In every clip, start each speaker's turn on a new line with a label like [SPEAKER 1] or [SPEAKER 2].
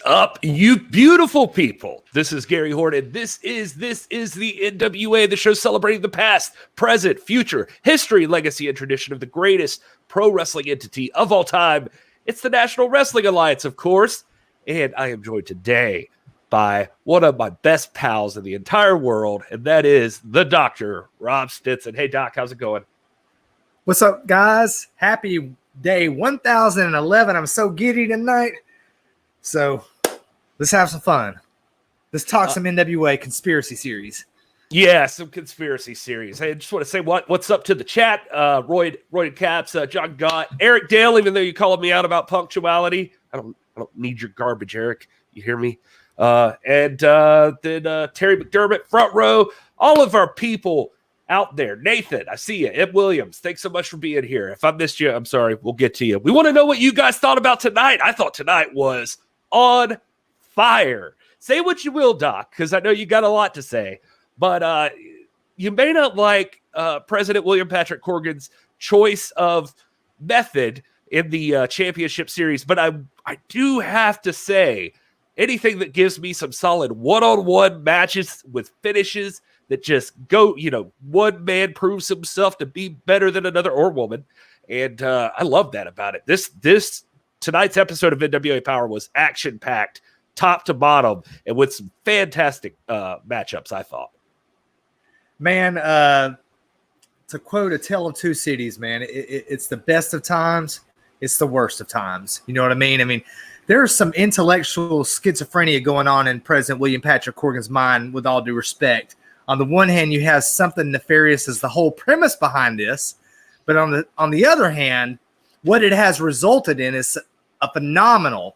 [SPEAKER 1] Up, you beautiful people. This is Gary Horne, and this is the NWA, the show celebrating the past, present, future, history, legacy, and tradition of the greatest pro wrestling entity of all time. It's the National Wrestling Alliance, of course, and I am joined today by one of my best pals in the entire world, and that is the Dr. Rob Stinson. Hey, Doc, how's it going?
[SPEAKER 2] What's up, guys? Happy day 1011. I'm so giddy tonight. So let's have some fun. Let's talk some NWA conspiracy series.
[SPEAKER 1] Yeah, some conspiracy series. Hey, I just want to say what's up to the chat. Royd Caps, John Gott, Eric Dale, even though you called me out about punctuality. I don't need your garbage, Eric. You hear me? And then Terry McDermott, front row, all of our people out there. Nathan, I see you. Ed Williams, thanks so much for being here. If I missed you, I'm sorry. We'll get to you. We want to know what you guys thought about tonight. I thought tonight was on fire. Say what you will, Doc, because I know you got a lot to say, but you may not like President William Patrick Corgan's choice of method in the championship series, but I do have to say, anything that gives me some solid one-on-one matches with finishes that just go, one man proves himself to be better than another or woman, and I love that about it. This tonight's episode of NWA Powerrr was action-packed, top to bottom, and with some fantastic matchups, I thought.
[SPEAKER 2] Man, to quote A Tale of Two Cities, man, it's the best of times, it's the worst of times. You know what I mean? I mean, there's some intellectual schizophrenia going on in President William Patrick Corgan's mind, with all due respect. On the one hand, you have something nefarious as the whole premise behind this, but on the other hand, what it has resulted in is a phenomenal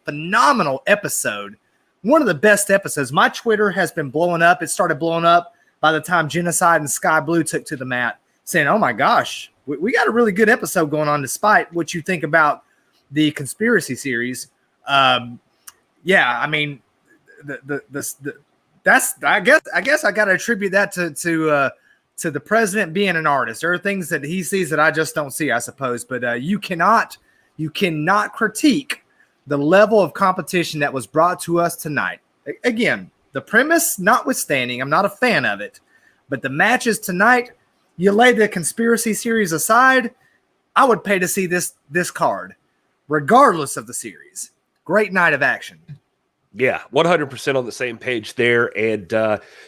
[SPEAKER 2] episode. One of the best episodes. My Twitter has been blowing up. It started blowing up by the time Jennacide and Skye Blue took to the mat, saying, oh my gosh, we got a really good episode going on, despite what you think about the conspiracy series. Yeah, I mean, that's I guess I got to attribute that to the president being an artist. There are things that he sees that I just don't see, I suppose. But you cannot critique the level of competition that was brought to us tonight. Again, the premise notwithstanding, I'm not a fan of it. But the matches tonight, you lay the conspiracy series aside, I would pay to see this card, regardless of the series. Great night of action.
[SPEAKER 1] Yeah, 100% on the same page there. And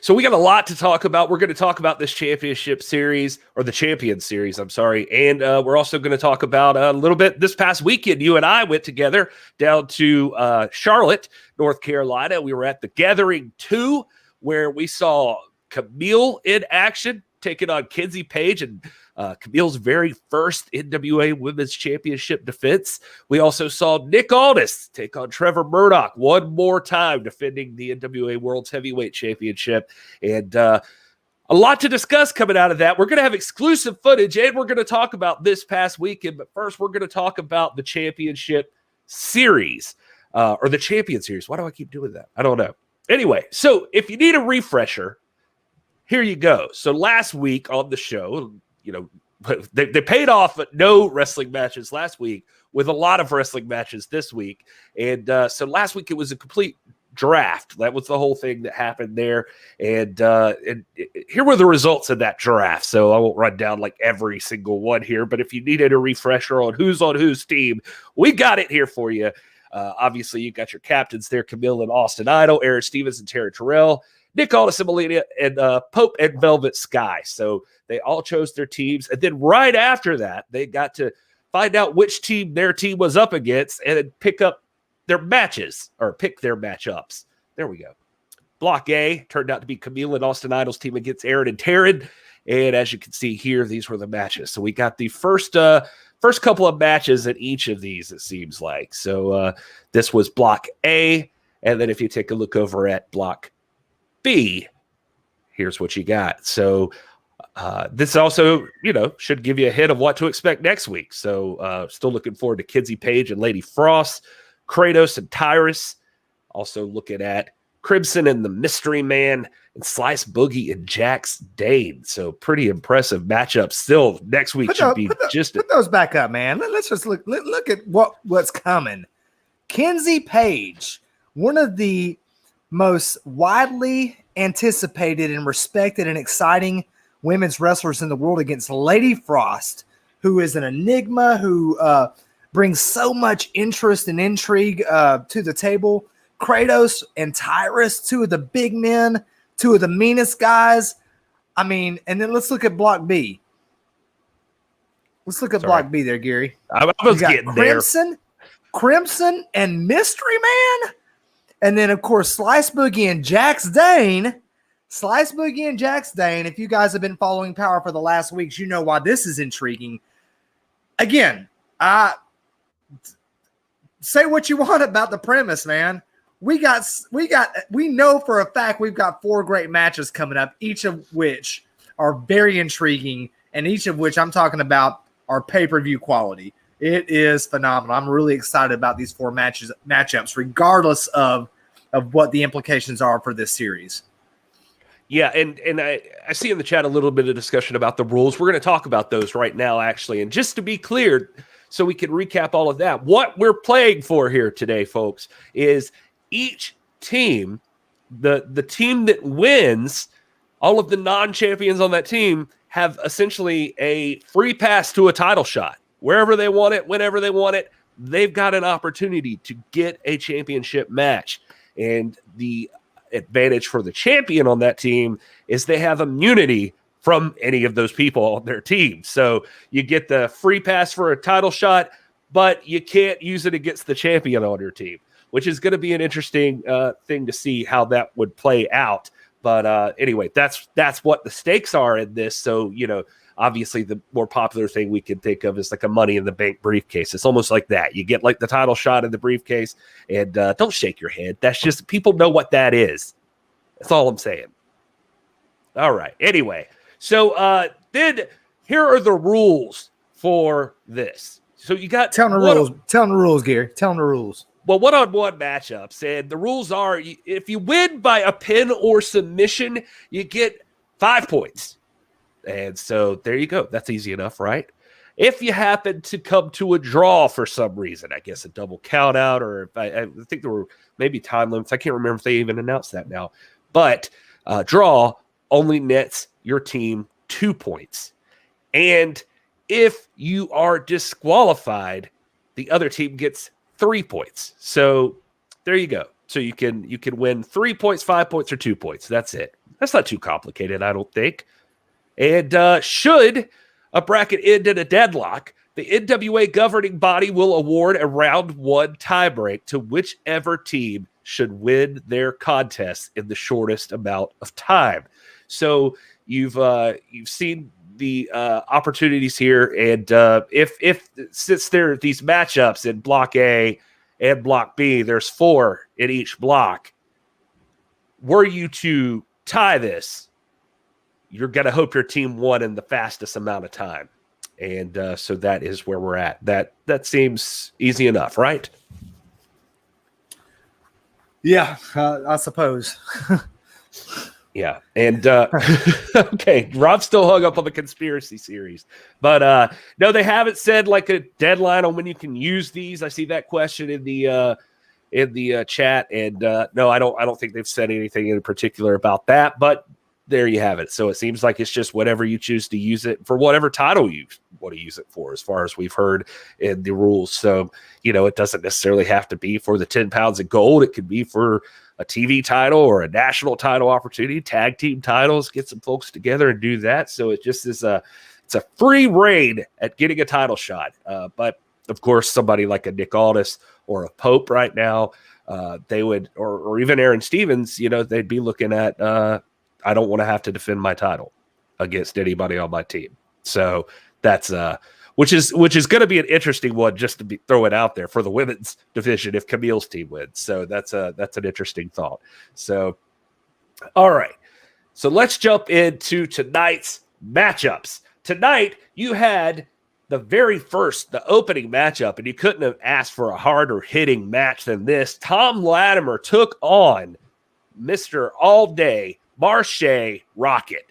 [SPEAKER 1] so we got a lot to talk about. We're going to talk about this championship series, or the champion series, I'm sorry. And we're also going to talk about a little bit this past weekend. You and I went together down to Charlotte, North Carolina. We were at the Gathering 2, where we saw Kamille in action, taking on Kenzie Page, and Kamille's very first NWA Women's Championship defense. We also saw Nick Aldis take on Trevor Murdoch one more time, defending the NWA World's Heavyweight Championship. And a lot to discuss coming out of that. We're going to have exclusive footage, and we're going to talk about this past weekend. But first, we're going to talk about the championship series, or the champion series. Why do I keep doing that? I don't know. Anyway, so if you need a refresher, here you go. So last week on the show, they paid off no wrestling matches last week, with a lot of wrestling matches this week. And so last week it was a complete draft. That was the whole thing that happened there. And here were the results of that draft. So I won't run down like every single one here, but if you needed a refresher on whose team, we got it here for you. Obviously, you got your captains there, Kamille and Austin Idol, Aron Stevens and Terrell, Nick Aldis and Melina, and Pope and Velvet Skye. So they all chose their teams. And then right after that, they got to find out which team their team was up against and then pick up their matches, or pick their matchups. There we go. Block A turned out to be Kamille and Austin Idol's team against Aron and Taryn. And as you can see here, these were the matches. So we got the first couple of matches in each of these, it seems like. So this was Block A. And then if you take a look over at Block B, here's what you got. So this also, should give you a hint of what to expect next week. So still looking forward to Kenzie Page and Lady Frost, Kratos and Tyrus. Also looking at Crimson and the Mystery Man, and Slice Boogie and Jax Dane. So pretty impressive matchup. Still next week
[SPEAKER 2] put those back up, man. Let's just look at what's coming. Kenzie Page one of the most widely anticipated and respected and exciting women's wrestlers in the world against Lady Frost, who is an enigma, who brings so much interest and intrigue to the table. Kratos and Tyrus, two of the big men, two of the meanest guys. I mean, and then let's look at Block B. Let's look at Block B there, Gary.
[SPEAKER 1] I was getting
[SPEAKER 2] Crimson and Mystery Man. And then, of course, Slice Boogie and Jax Dane. If you guys have been following Power for the last weeks, you know why this is intriguing. Again, say what you want about the premise, man. We know for a fact we've got 4 great matches coming up, each of which are very intriguing, and each of which I'm talking about are pay-per-view quality. It is phenomenal. I'm really excited about these 4 matchups, regardless of what the implications are for this series.
[SPEAKER 1] Yeah, and I see in the chat a little bit of discussion about the rules. We're going to talk about those right now, actually. And just to be clear, so we can recap all of that, what we're playing for here today, folks, is each team, the team that wins, all of the non-champions on that team have essentially a free pass to a title shot. Wherever they want it, whenever they want it, they've got an opportunity to get a championship match. And the advantage for the champion on that team is they have immunity from any of those people on their team. So you get the free pass for a title shot, but you can't use it against the champion on your team, which is going to be an interesting thing to see how that would play out. But anyway, that's what the stakes are in this. So, you know, obviously the more popular thing we can think of is like a Money in the Bank briefcase. It's almost like that. You get like the title shot in the briefcase, and don't shake your head. That's just, people know what that is. That's all I'm saying. All right. Anyway, so then here are the rules for this. So you got
[SPEAKER 2] Tell them the rules. Tell them the rules, Gary. Tell them the rules.
[SPEAKER 1] Well, one-on-one matchups, and the rules are if you win by a pin or submission, you get 5 points. And so there you go. That's easy enough, right? If you happen to come to a draw for some reason, I guess a double count out, or I think there were maybe time limits. I can't remember if they even announced that now. But draw only nets your team 2 points. And if you are disqualified, the other team gets 3 points. So there you go. So you can win 3 points, 5 points, or 2 points. That's it. That's not too complicated, I don't think. And should a bracket end in a deadlock, the NWA governing body will award a round 1 tiebreak to whichever team should win their contest in the shortest amount of time. So you've seen the opportunities here, and if since there are these matchups in Block A and Block B, there's 4 in each block. Were you to tie this, you're going to hope your team won in the fastest amount of time. And so that is where we're at. That seems easy enough, right?
[SPEAKER 2] Yeah, I suppose.
[SPEAKER 1] Yeah. And okay, Rob's still hung up on the conspiracy series. But no, they haven't said like a deadline on when you can use these. I see that question in the chat. And no, I don't think they've said anything in particular about that. But there you have it. So it seems like it's just whatever you choose to use it for, whatever title you want to use it for, as far as we've heard in the rules. So, you know, it doesn't necessarily have to be for the 10 pounds of gold. It could be for a TV title or a national title opportunity, tag team titles, get some folks together and do that. So it just is it's a free reign at getting a title shot. But of course, somebody like a Nick Aldis or a Pope right now, they would, or even Aaron Stevens, you know, they'd be looking at, I don't want to have to defend my title against anybody on my team. So that's which is going to be an interesting one, just to throw it out there for the women's division if Kamille's team wins. So that's an interesting thought. So all right, so let's jump into tonight's matchups. Tonight you had the opening matchup, and you couldn't have asked for a harder hitting match than this. Thom Latimer took on Mr. All Day Marshe Rockett.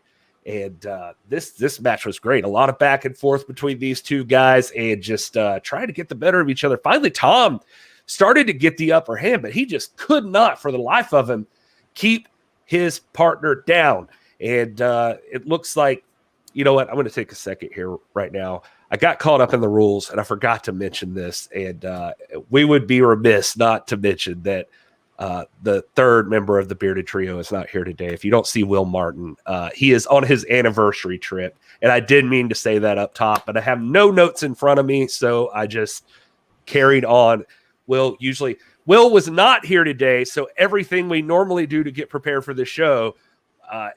[SPEAKER 1] And this match was great. A lot of back and forth between these two guys, and just trying to get the better of each other. Finally, Thom started to get the upper hand, but he just could not, for the life of him, keep his partner down. And it looks like, you know what? I'm going to take a second here right now. I got caught up in the rules, and I forgot to mention this. And we would be remiss not to mention that the third member of the Bearded Trio is not here today. If you don't see Wil Martin, he is on his anniversary trip. And I did mean to say that up top, but I have no notes in front of me, so I just carried on. Wil was not here today, so everything we normally do to get prepared for the show,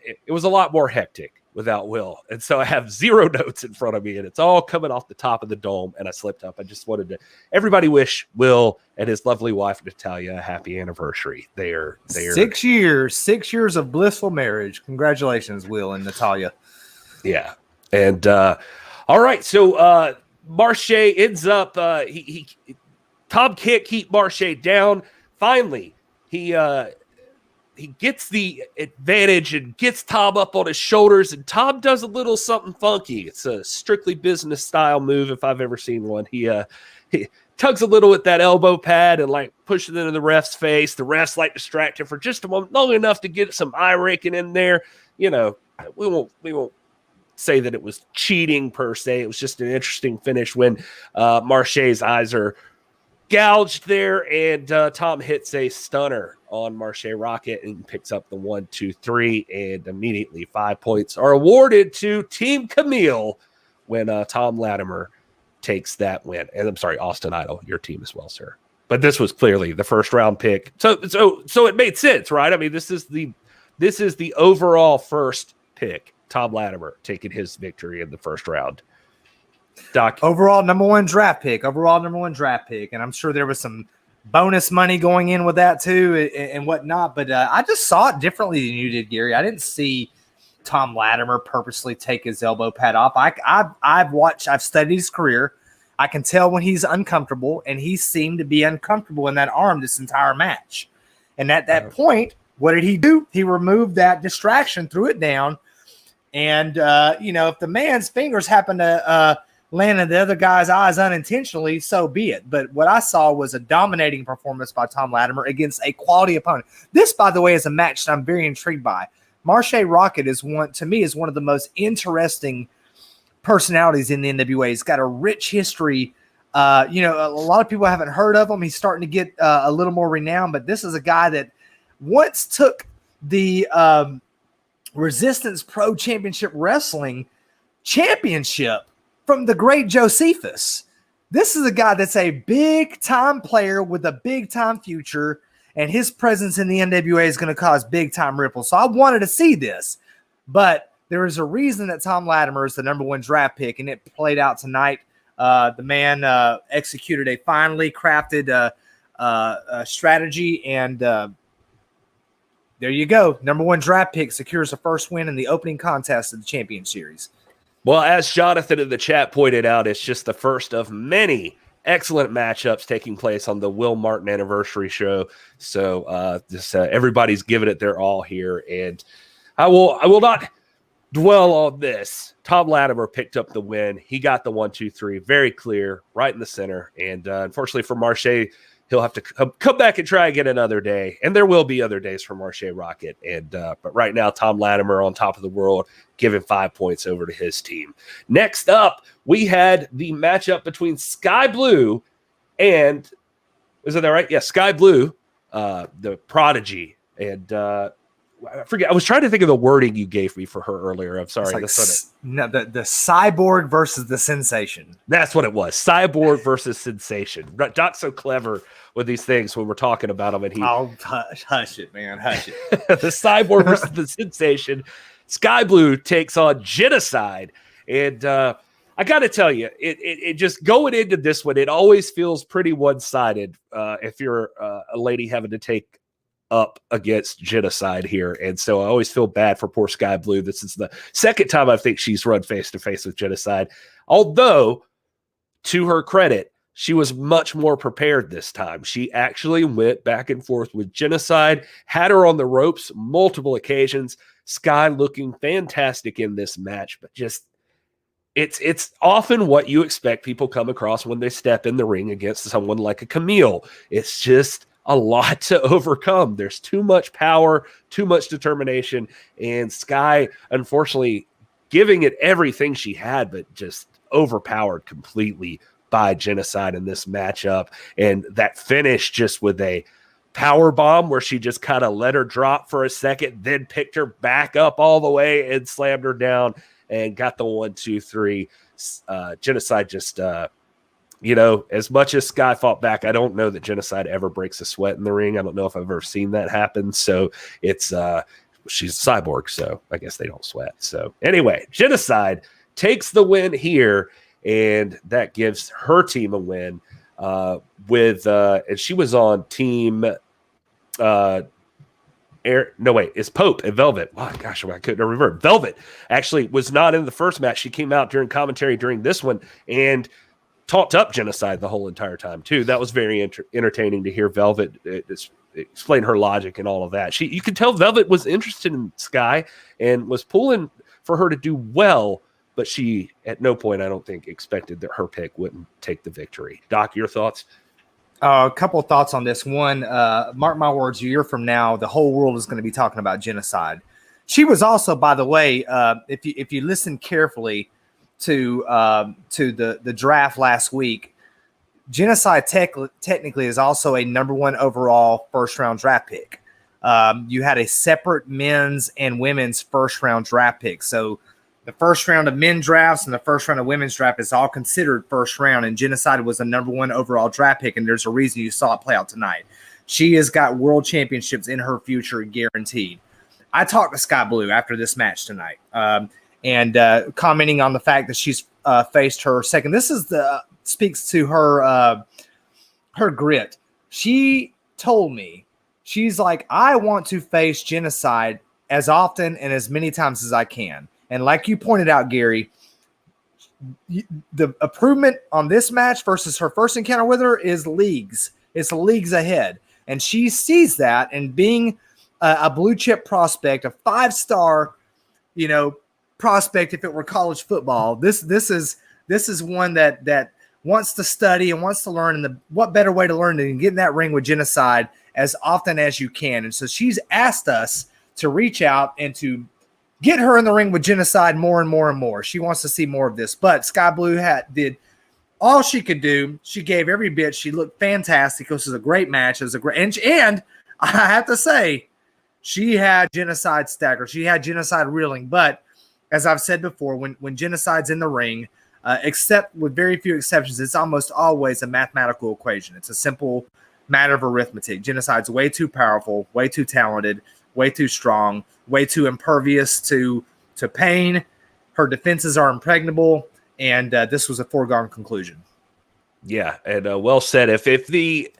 [SPEAKER 1] it was a lot more hectic without Wil. And so I have 0 notes in front of me, and it's all coming off the top of the dome, and I slipped up. I just wanted to everybody wish Wil and his lovely wife Natalia a happy anniversary. They're
[SPEAKER 2] 6 years of blissful marriage. Congratulations, Wil and Natalia.
[SPEAKER 1] Yeah. And all right, so Marshe ends up Thom can't keep Marshe down. Finally, he gets the advantage and gets Thom up on his shoulders, and Thom does a little something funky. It's a strictly business style move if I've ever seen one. He tugs a little with that elbow pad and like pushes it into the ref's face. The refs like distract him for just a moment, long enough to get some eye raking in there. You know, we won't say that it was cheating per se. It was just an interesting finish when Marshe's eyes are gouged there, and Thom hits a stunner on Marshe Rockett and picks up the 1, 2, 3, and immediately 5 points are awarded to Team Kamille when Thom Latimer takes that win. And I'm sorry, Austin Idol, your team as well, sir. But this was clearly the first round pick, so it made sense, right? I mean, this is the overall first pick. Thom Latimer taking his victory in the first round. Doc,
[SPEAKER 2] overall number one draft pick, and I'm sure there was some bonus money going in with that too and whatnot. But I just saw it differently than you did, Gary. I didn't see Thom Latimer purposely take his elbow pad off. I've studied his career. I can tell when he's uncomfortable, and he seemed to be uncomfortable in that arm this entire match. And at that point, what did he do? He removed that distraction, threw it down. And, if the man's fingers happen to land in the other guy's eyes unintentionally, so be it. But what I saw was a dominating performance by Thom Latimer against a quality opponent. This, by the way, is a match that I'm very intrigued by. Marshe Rockett is one of the most interesting personalities in the NWA. He's got a rich history. A lot of people haven't heard of him. He's starting to get a little more renowned, but this is a guy that once took the Resistance Pro Championship Wrestling Championship from the great Josephus. This is a guy that's a big-time player with a big-time future, and his presence in the NWA is going to cause big-time ripples. So I wanted to see this, but there is a reason that Thom Latimer is the number one draft pick, and it played out tonight. The man executed a finely crafted strategy, and there you go. Number one draft pick secures the first win in the opening contest of the Champion Series.
[SPEAKER 1] Well, as Jonathan in the chat pointed out, it's just the first of many excellent matchups taking place on the Wil Martin anniversary show. So everybody's giving it their all here, and I will not dwell on this. Thom Latimer picked up the win. He got the 1, 2, 3, very clear, right in the center. And unfortunately for Marshe, he'll have to come back and try again another day. And there will be other days for Marshe Rockett. And but right now, Thom Latimer on top of the world, giving 5 points over to his team. Next up, we had the matchup between Skye Blue and, is that right? Yeah, Skye Blue, the Prodigy. And I forget. I was trying to think of the wording you gave me for her earlier. I'm sorry.
[SPEAKER 2] The Cyborg versus the Sensation.
[SPEAKER 1] That's what it was. Cyborg versus Sensation. Doc's so clever with these things when we're talking about them. And
[SPEAKER 2] hush it, man. Hush it.
[SPEAKER 1] The Cyborg versus the Sensation. Skye Blue takes on Jennacide. And I got to tell you, it just going into this one, it always feels pretty one-sided if you're a lady having to take up against Jennacide here. And so I always feel bad for poor Skye Blue. This is the second time I think she's run face-to-face with Jennacide. Although, to her credit, she was much more prepared this time. She actually went back and forth with Jennacide, had her on the ropes multiple occasions. Skye looking fantastic in this match, but just it's often what you expect people come across when they step in the ring against someone like a Kamille. It's just a lot to overcome. There's too much power, too much determination, and Skye, unfortunately, giving it everything she had, but just overpowered completely by Jennacide in this matchup. And that finish just with a power bomb where she just kind of let her drop for a second, then picked her back up all the way and slammed her down and got the 1, 2, 3. Jennacide just, as much as Skye fought back, I don't know that Jennacide ever breaks a sweat in the ring. I don't know if I've ever seen that happen. So it's, she's a cyborg, so I guess they don't sweat. So anyway, Jennacide takes the win here, and that gives her team a win and she was on team it's Pope and Velvet. Oh, gosh, I couldn't remember. Velvet actually was not in the first match. She came out during commentary during this one and talked up Jennacide the whole entire time, too. That was very entertaining to hear Velvet explain her logic and all of that. You could tell Velvet was interested in Skye and was pulling for her to do well, but she at no point, I don't think, expected that her pick wouldn't take the victory. Doc, your thoughts?
[SPEAKER 2] A couple of thoughts on this. One, mark my words, a year from now, the whole world is going to be talking about Jennacide. She was also, by the way, if you listen carefully to the draft last week, Jennacide technically is also a number 1 overall first-round draft pick. You had a separate men's and women's first-round draft pick. So the first round of men drafts and the first round of women's draft is all considered first round, and Jennacide was the number 1 overall draft pick, and there's a reason you saw it play out tonight. She has got world championships in her future guaranteed. I talked to Skye Blue after this match tonight, and commenting on the fact that she's faced her second. This is speaks to her grit. She told me, she's like, I want to face Jennacide as often and as many times as I can. And like you pointed out, Gary, the improvement on this match versus her first encounter with her is leagues. It's leagues ahead. And she sees that, and being a blue chip prospect, a 5-star, prospect, if it were college football, this is one that wants to study and wants to learn. And what better way to learn than get in that ring with Jennacide as often as you can. And so she's asked us to reach out and to get her in the ring with Jennacide more and more and more. She wants to see more of this. But Skye Blue did all she could do. She gave every bit. She looked fantastic. This was a great match. It was a great and I have to say, she had Jennacide staggered. She had Jennacide reeling. But as I've said before, when Gennacide's in the ring, except with very few exceptions, it's almost always a mathematical equation. It's a simple matter of arithmetic. Gennacide's way too powerful, way too talented, way too strong, way too impervious to pain. Her defenses are impregnable, and this was a foregone conclusion.
[SPEAKER 1] Yeah, and well said. If the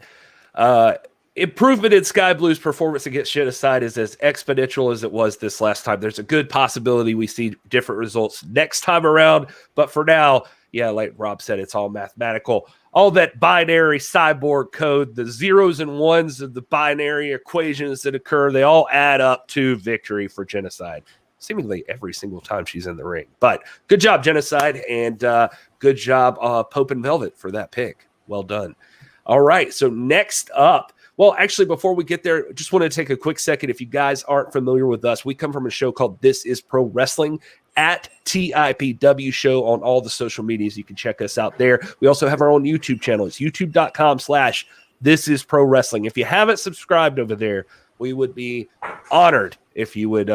[SPEAKER 1] improvement in Skye Blue's performance against Jennacide is as exponential as it was this last time, there's a good possibility we see different results next time around. But for now, yeah, like Rob said, it's all mathematical. All that binary cyborg code, the zeros and ones of the binary equations that occur, they all add up to victory for Jennacide, seemingly every single time she's in the ring. But good job, Jennacide, and good job, Pope and Velvet, for that pick. Well done. All right, so next up, well, actually, before we get there, just want to take a quick second. If you guys aren't familiar with us, we come from a show called This Is Pro Wrestling at TIPW Show on all the social medias. You can check us out there. We also have our own YouTube channel. It's youtube.com/This Is Pro Wrestling. If you haven't subscribed over there, we would be honored if you would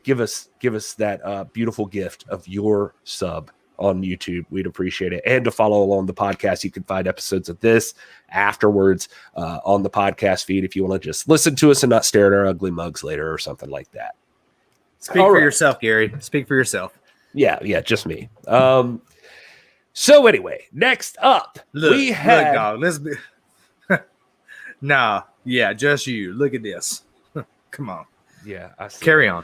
[SPEAKER 1] give us that beautiful gift of your sub on YouTube. We'd appreciate it. And to follow along the podcast, you can find episodes of this afterwards on the podcast feed if you want to just listen to us and not stare at our ugly mugs later or something like that.
[SPEAKER 2] Speak for yourself, Gary. Speak for yourself.
[SPEAKER 1] Yeah, just me. So anyway, next up, we have...
[SPEAKER 2] let's be... Nah, yeah, just you. Look at this. Come on.
[SPEAKER 1] Yeah, I see.
[SPEAKER 2] Carry on.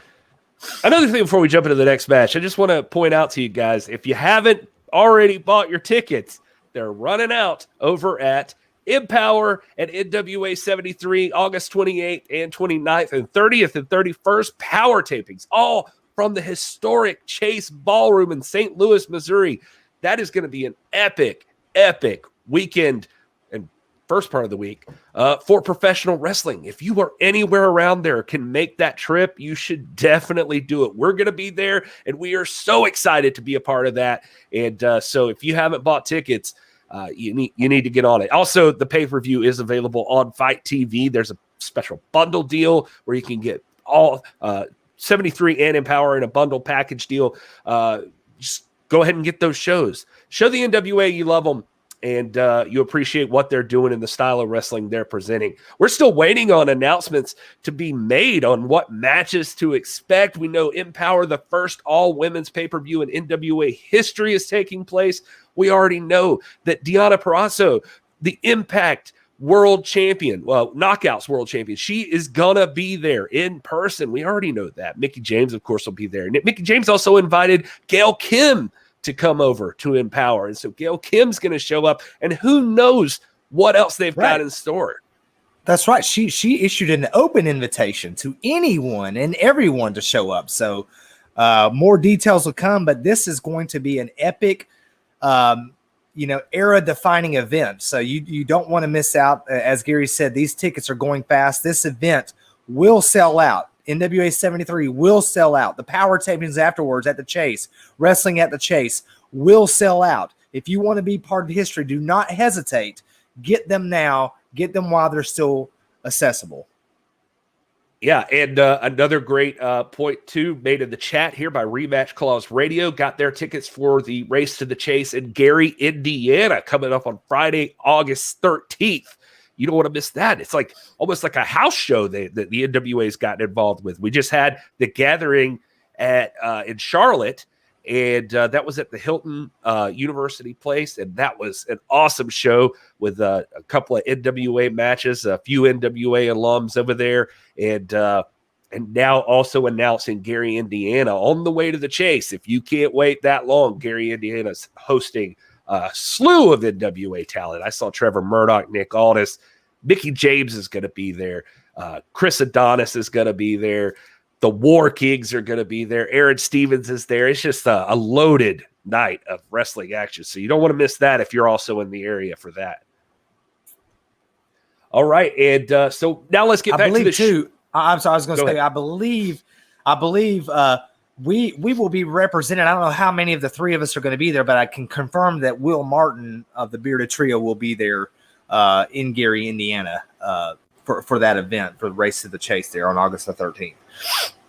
[SPEAKER 1] Another thing before we jump into the next match, I just want to point out to you guys, if you haven't already bought your tickets, they're running out over at Powerrr and NWA 73, August 28th and 29th and 30th and 31st. Power tapings, all from the historic Chase Ballroom in St. Louis, Missouri. That is going to be an epic weekend and first part of the week for professional wrestling. If you are anywhere around there, can make that trip, you should definitely do it. We're going to be there, and we are so excited to be a part of that. And so if you haven't bought tickets, you need to get on it. Also, the pay-per-view is available on Fight TV. There's a special bundle deal where you can get all 73 and Empower in a bundle package deal. Just go ahead and get those shows. Show the NWA you love them, and you appreciate what they're doing and the style of wrestling they're presenting. We're still waiting on announcements to be made on what matches to expect. We know Empower, the first all-women's pay-per-view in NWA history, is taking place. We already know that Deonna Purrazzo, the Impact world champion, Knockouts world champion, she is gonna be there in person. We already know that. Mickie James, of course, will be there. And Mickie James also invited Gail Kim to come over to Empower. And so Gail Kim's going to show up, and who knows what else they've got in store.
[SPEAKER 2] That's right. She issued an open invitation to anyone and everyone to show up. So more details will come, but this is going to be an epic, era-defining event. So you don't want to miss out. As Gary said, these tickets are going fast. This event will sell out. NWA 73 will sell out. The Power tapings afterwards at the Chase, wrestling at the Chase, will sell out. If you want to be part of history, do not hesitate. Get them now. Get them while they're still accessible.
[SPEAKER 1] Yeah, and another great point, too, made in the chat here by Rematch Clause Radio. Got their tickets for the Race to the Chase in Gary, Indiana, coming up on Friday, August 13th. You don't want to miss that. It's like almost like a house show that the NWA's gotten involved with. We just had the gathering at in Charlotte, and that was at the Hilton University Place, and that was an awesome show with a couple of NWA matches, a few NWA alums over there, and now also announcing Gary, Indiana, on the way to the Chase. If you can't wait that long, Gary, Indiana's hosting a slew of NWA talent. I saw Trevor, Murdoch, Nick Aldis. Mickie James is going to be there. Chris Adonis is going to be there. The War Kings are going to be there. Aaron Stevens is there. It's just a loaded night of wrestling action. So you don't want to miss that if you're also in the area for that. All right. And so now let's get back to the show.
[SPEAKER 2] I'm sorry. I was going to say, I believe we will be represented. I don't know how many of the three of us are going to be there, but I can confirm that Wil Martin of the Bearded Trio will be there in Gary, Indiana, for that event, for the Race to the Chase there on August the 13th.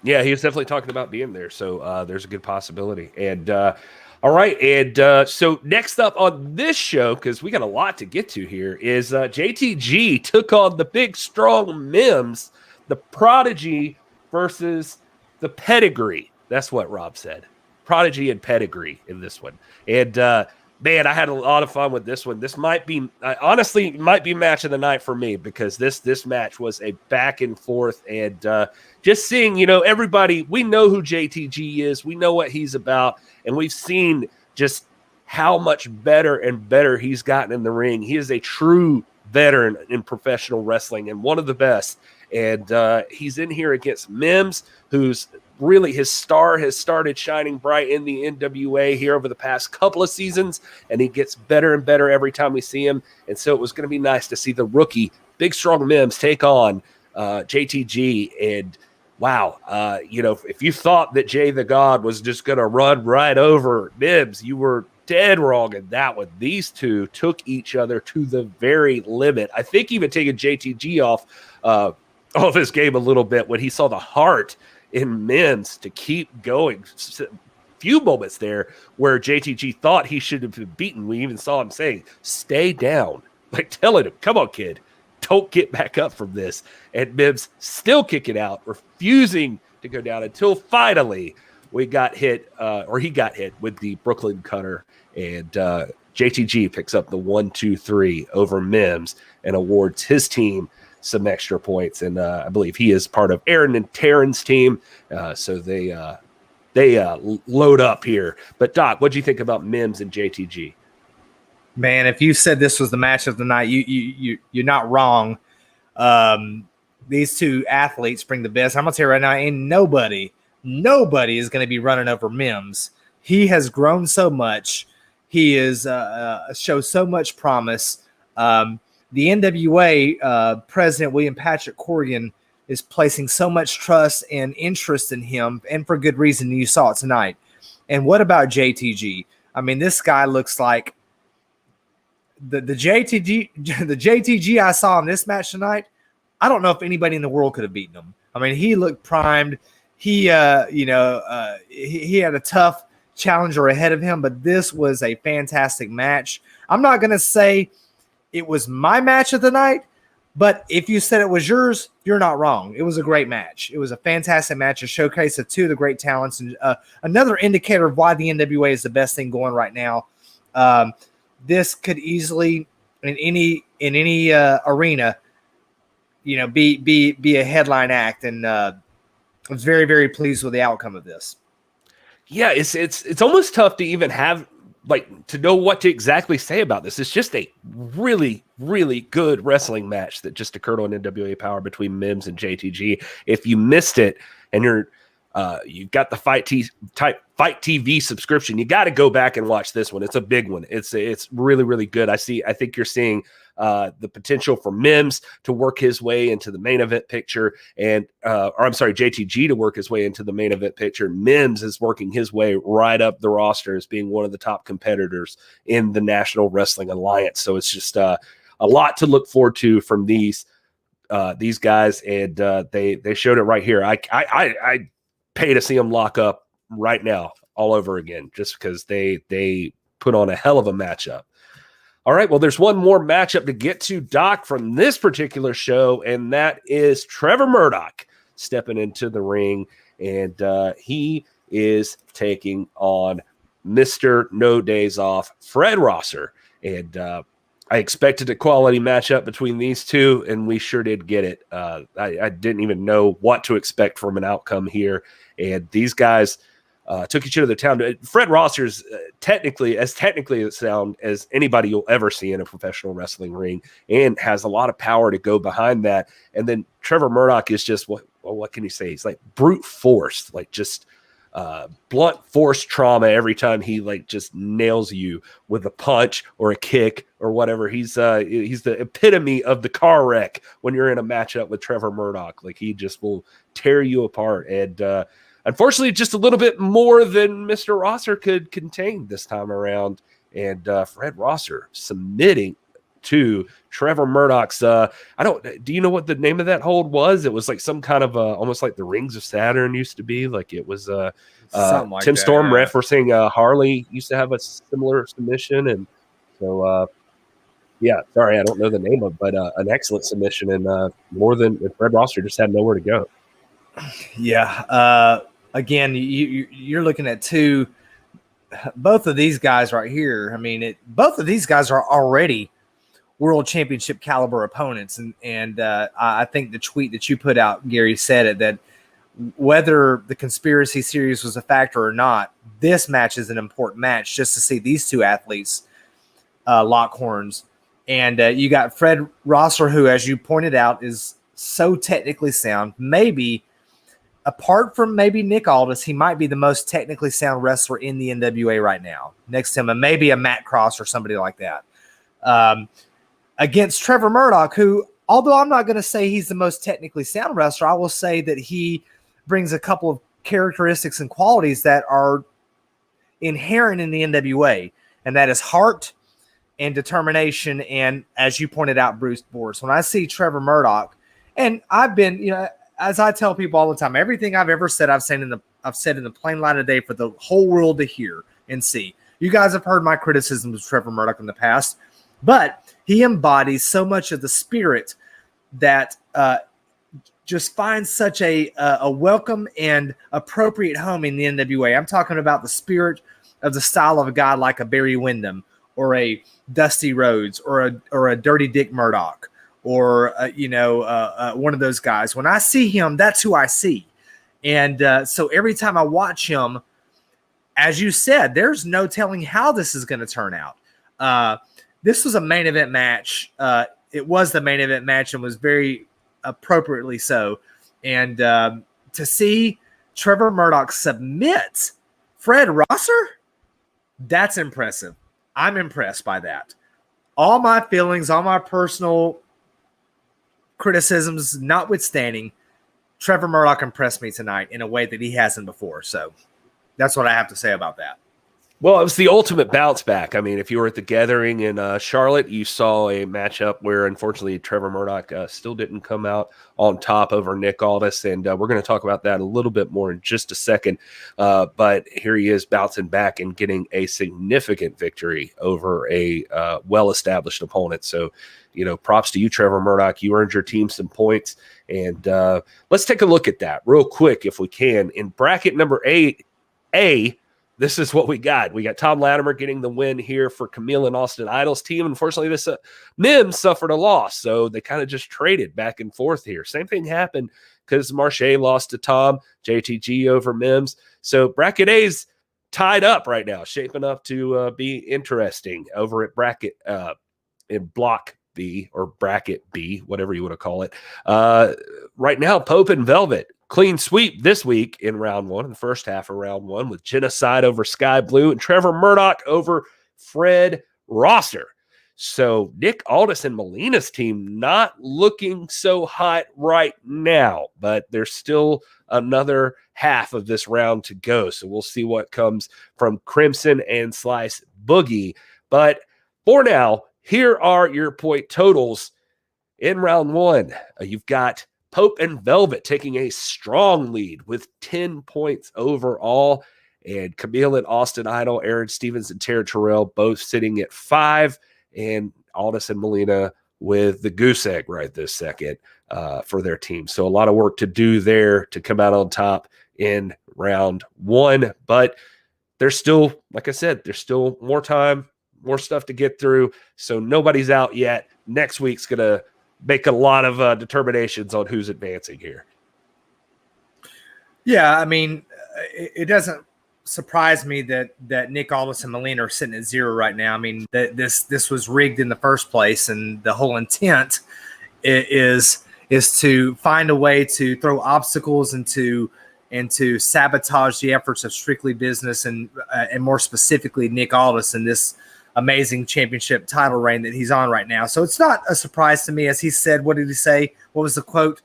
[SPEAKER 1] Yeah, he was definitely talking about being there, so there's a good possibility. And all right, and so next up on this show, because we got a lot to get to here, is JTG took on the big, strong Mims, the Prodigy versus the Pedigree. That's what Rob said. Prodigy and Pedigree in this one. And man, I had a lot of fun with this one. This might be, honestly, might be match of the night for me, because this match was a back and forth, and just seeing, everybody, we know who JTG is, we know what he's about, and we've seen just how much better and better he's gotten in the ring. He is a true veteran in professional wrestling and one of the best. And he's in here against Mims, who's really, his star has started shining bright in the NWA here over the past couple of seasons, and he gets better and better every time we see him. And so it was going to be nice to see the rookie, big, strong Mims take on JTG. And wow, if you thought that Jay the God was just going to run right over Mims, you were dead wrong in that one. These two took each other to the very limit. I think even taking JTG off his game a little bit when he saw the heart in Mims to keep going. Few moments there where JTG thought he should have been beaten. We even saw him saying, "Stay down," like telling him, "Come on, kid, don't get back up from this." And Mims still kicking out, refusing to go down until finally he got hit with the Brooklyn Cutter, and JTG picks up the 1-2-3 over Mims and awards his team some extra points. And I believe he is part of Aron and Taryn's team, so they load up here. But Doc, what do you think about Mims and JTG?
[SPEAKER 2] Man, if you said this was the match of the night, you're not wrong. These two athletes bring the best. I'm gonna tell you right now, ain't nobody nobody is going to be running over Mims. He has grown so much. He is shows so much promise. The NWA president, William Patrick Corrigan, is placing so much trust and interest in him, and for good reason. You saw it tonight. And what about JTG? I mean, this guy looks like the JTG I saw in this match tonight. I don't know if anybody in the world could have beaten him. I mean, he looked primed. He had a tough challenger ahead of him, but this was a fantastic match. I'm not going to say it was my match of the night, but if you said it was yours, you're not wrong. It was a great match. It was a fantastic match, a showcase of two of the great talents, and another indicator of why the NWA is the best thing going right now. This could easily, in any arena, be a headline act, and I was very, very pleased with the outcome of this.
[SPEAKER 1] Yeah, it's almost tough to even have to know what to exactly say about this. It's just a really, really good wrestling match that just occurred on NWA Powerrr between Mims and JTG. If you missed it and you've got the Fight TV subscription, you got to go back and watch this one. It's a big one. It's really, really good. I think you're seeing the potential for Mims to work his way into the main event picture, and JTG to work his way into the main event picture. Mims is working his way right up the roster as being one of the top competitors in the National Wrestling Alliance. So it's just a lot to look forward to from these guys, and they showed it right here. I pay to see them lock up right now all over again, just because they put on a hell of a matchup. All right, well, there's one more matchup to get to, Doc, from this particular show, and that is Trevor Murdoch stepping into the ring, and he is taking on Mr. No Days Off, Fred Rosser. And I expected a quality matchup between these two, and we sure did get it. I didn't even know what to expect from an outcome here, and these guys took each other to town. Fred Rosser's technically sound as anybody you'll ever see in a professional wrestling ring, and has a lot of power to go behind that. And then Trevor Murdoch is just, what can you say? He's like brute force, just blunt force trauma every time he just nails you with a punch or a kick or whatever. He's the epitome of the car wreck when you're in a matchup with Trevor Murdoch. He just will tear you apart. And unfortunately, just a little bit more than Mr. Rosser could contain this time around. And Fred Rosser submitting to Trevor Murdoch's. Do you know what the name of that hold was? It was some kind of almost like the Rings of Saturn used to be. It was Tim Storm referencing Harley used to have a similar submission. And so, sorry, I don't know the name of, but an excellent submission, and more than Fred Rosser just had nowhere to go.
[SPEAKER 2] Yeah. Again, you're looking at both of these guys right here. I mean, both of these guys are already world championship caliber opponents. And I think the tweet that you put out, Gary, said it, that whether the conspiracy series was a factor or not, this match is an important match just to see these two athletes lock horns. And you got Fred Rosser, who, as you pointed out, is so technically sound. Maybe, apart from maybe Nick Aldis, he might be the most technically sound wrestler in the NWA right now. Next to him, and maybe a Matt Cross or somebody like that. Against Trevor Murdoch, who, although I'm not going to say he's the most technically sound wrestler, I will say that he brings a couple of characteristics and qualities that are inherent in the NWA, and that is heart and determination, and, as you pointed out, Bruce Boris. When I see Trevor Murdoch, and I've been, as I tell people all the time, everything I've ever said, I've said in the plain light of day for the whole world to hear and see. You guys have heard my criticisms of Trevor Murdoch in the past, but he embodies so much of the spirit that just finds such a welcome and appropriate home in the NWA. I'm talking about the spirit of the style of a guy like a Barry Windham or a Dusty Rhodes or a Dirty Dick Murdoch, or one of those guys. When I see him, that's who I see. And so every time I watch him, as you said, there's no telling how this is going to turn out. This was a main event match. It was the main event match, and was very appropriately so. And to see Trevor Murdoch submits Fred Rosser? That's impressive. I'm impressed by that. All my feelings, all my personal criticisms notwithstanding, Trevor Murdoch impressed me tonight in a way that he hasn't before. So that's what I have to say about that.
[SPEAKER 1] Well, it was the ultimate bounce back. I mean, if you were at the gathering in Charlotte, you saw a matchup where, unfortunately, Trevor Murdoch still didn't come out on top over Nick Aldis, and we're going to talk about that a little bit more in just a second. But here he is bouncing back and getting a significant victory over a well-established opponent. So, props to you, Trevor Murdoch. You earned your team some points, and let's take a look at that real quick if we can. In bracket number 8A, this is what we got. We got Thom Latimer getting the win here for Kamille and Austin Idol's team. Unfortunately, this Mims suffered a loss, so they kind of just traded back and forth here. Same thing happened because Marshe lost to Thom, JTG over Mims. So bracket A's tied up right now, shaping up to be interesting over at bracket in block B or bracket B, whatever you want to call it. Right now, Pope and Velvet. Clean sweep this week in round one, in the first half of round one, with Jennacide over Skye Blue and Trevor Murdoch over Fred Rosser. So Nick Aldis and Melina's team not looking so hot right now, but there's still another half of this round to go. So we'll see what comes from Crimson and Slice Boogie. But for now, here are your point totals in round one. You've got Pope and Velvet taking a strong lead with 10 points overall. And Kamille and Austin Idol, Aron Stevens and Terrell both sitting at 5. And Aldis and Melina with the goose egg right this second for their team. So a lot of work to do there to come out on top in round one. But there's still, like I said, there's still more time, more stuff to get through. So nobody's out yet. Next week's going to make a lot of determinations on who's advancing here.
[SPEAKER 2] Yeah, I mean, it doesn't surprise me that Nick Aldis and Melina are sitting at 0 right now. I mean, this was rigged in the first place, and the whole intent is to find a way to throw obstacles and to sabotage the efforts of Strictly Business and more specifically Nick Aldis in this amazing championship title reign that he's on right now. So it's not a surprise to me. As he said, what did he say? What was the quote?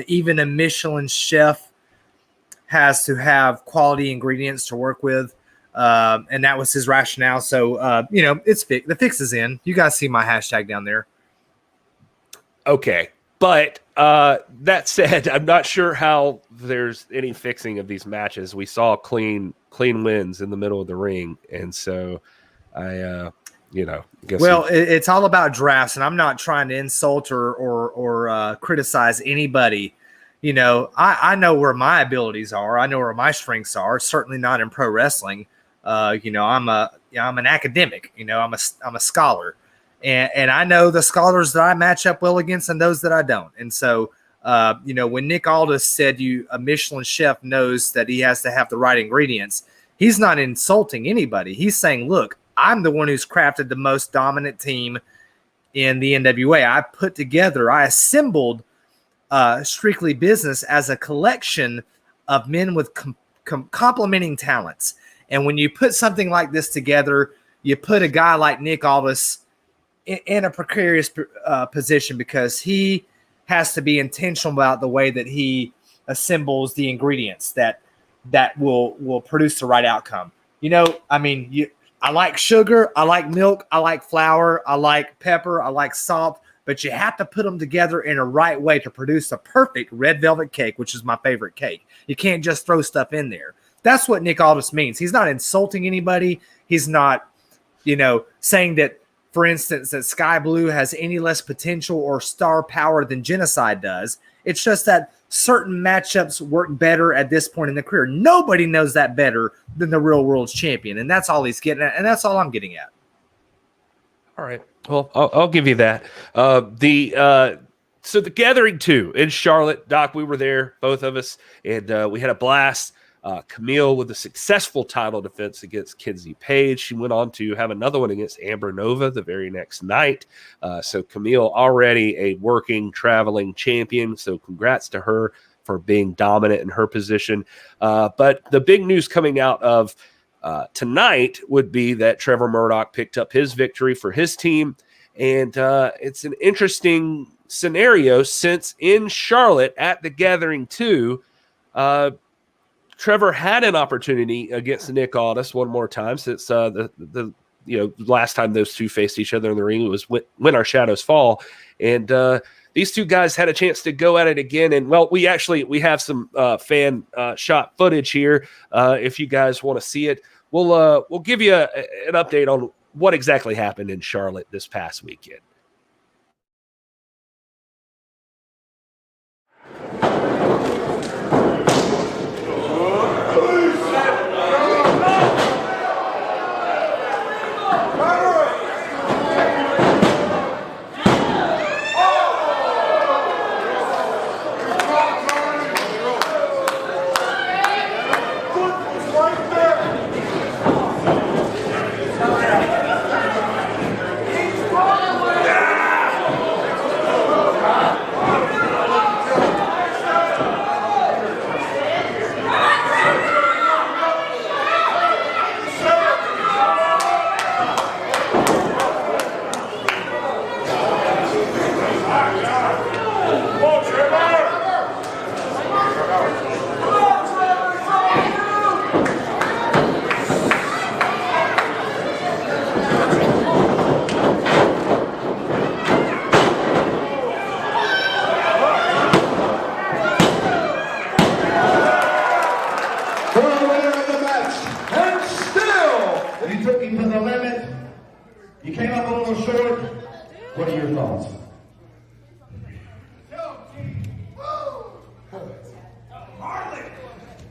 [SPEAKER 2] Even a Michelin chef has to have quality ingredients to work with. And that was his rationale. So, it's the fix is in. You guys see my hashtag down there.
[SPEAKER 1] Okay. But that said, I'm not sure how there's any fixing of these matches. We saw clean wins in the middle of the ring. And so I guess.
[SPEAKER 2] Well, it's all about drafts, and I'm not trying to insult or criticize anybody. I know where my abilities are. I know where my strengths are. Certainly not in pro wrestling. I'm an academic. I'm a scholar, and I know the scholars that I match up well against and those that I don't. And so, when Nick Aldis said a Michelin chef knows that he has to have the right ingredients, he's not insulting anybody. He's saying, look, I'm the one who's crafted the most dominant team in the NWA. I assembled Strictly Business as a collection of men with complementing talents. And when you put something like this together, you put a guy like Nick Aldis in a precarious position because he has to be intentional about the way that he assembles the ingredients that will produce the right outcome. I like sugar, I like milk, I like flour, I like pepper, I like salt, but you have to put them together in a right way to produce a perfect red velvet cake, which is my favorite cake. You can't just throw stuff in there. That's what Nick Aldis means. He's not insulting anybody. He's not, saying that, for instance, that Skye Blue has any less potential or star power than Jennacide does. It's just that certain matchups work better at this point in the career. Nobody knows that better than the real world's champion, and that's all he's getting at, and that's all I'm getting at.
[SPEAKER 1] All right. Well, I'll give you that. So the Gathering 2 in Charlotte, Doc, we were there, both of us, and we had a blast. Kamille with a successful title defense against Kenzie Page. She went on to have another one against Amber Nova the very next night. So Kamille already a working, traveling champion. So congrats to her for being dominant in her position. But the big news coming out of tonight would be that Trevor Murdoch picked up his victory for his team. And it's an interesting scenario since in Charlotte at the Gathering 2, Trevor had an opportunity against Nick Aldis one more time since the last time those two faced each other in the ring. It was When Our Shadows Fall. And these two guys had a chance to go at it again. And, well, we have some fan shot footage here. If you guys want to see it, we'll give you an update on what exactly happened in Charlotte this past weekend.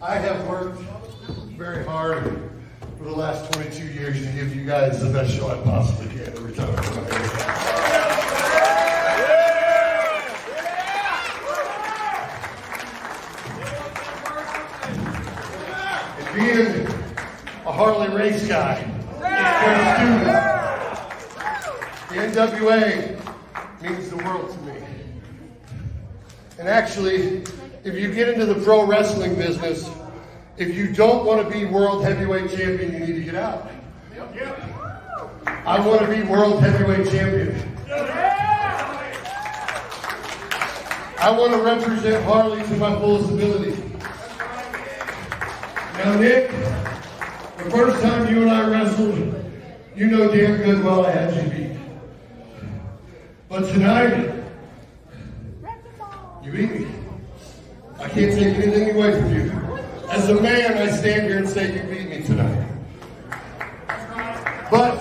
[SPEAKER 3] I have worked very hard for the last 22 years to give you guys the best show I possibly can every time I come here. And being a Harley race guy, the NWA means the world to me. And actually, if you get into the pro wrestling business, if you don't want to be world heavyweight champion, you need to get out. I want to be world heavyweight champion. I want to represent Harley to my fullest ability. Now, Nick, the first time you and I wrestled, you know damn good well I had you beat. But tonight, you beat me. I can't take anything away from you. As a man, I stand here and say you beat me tonight. But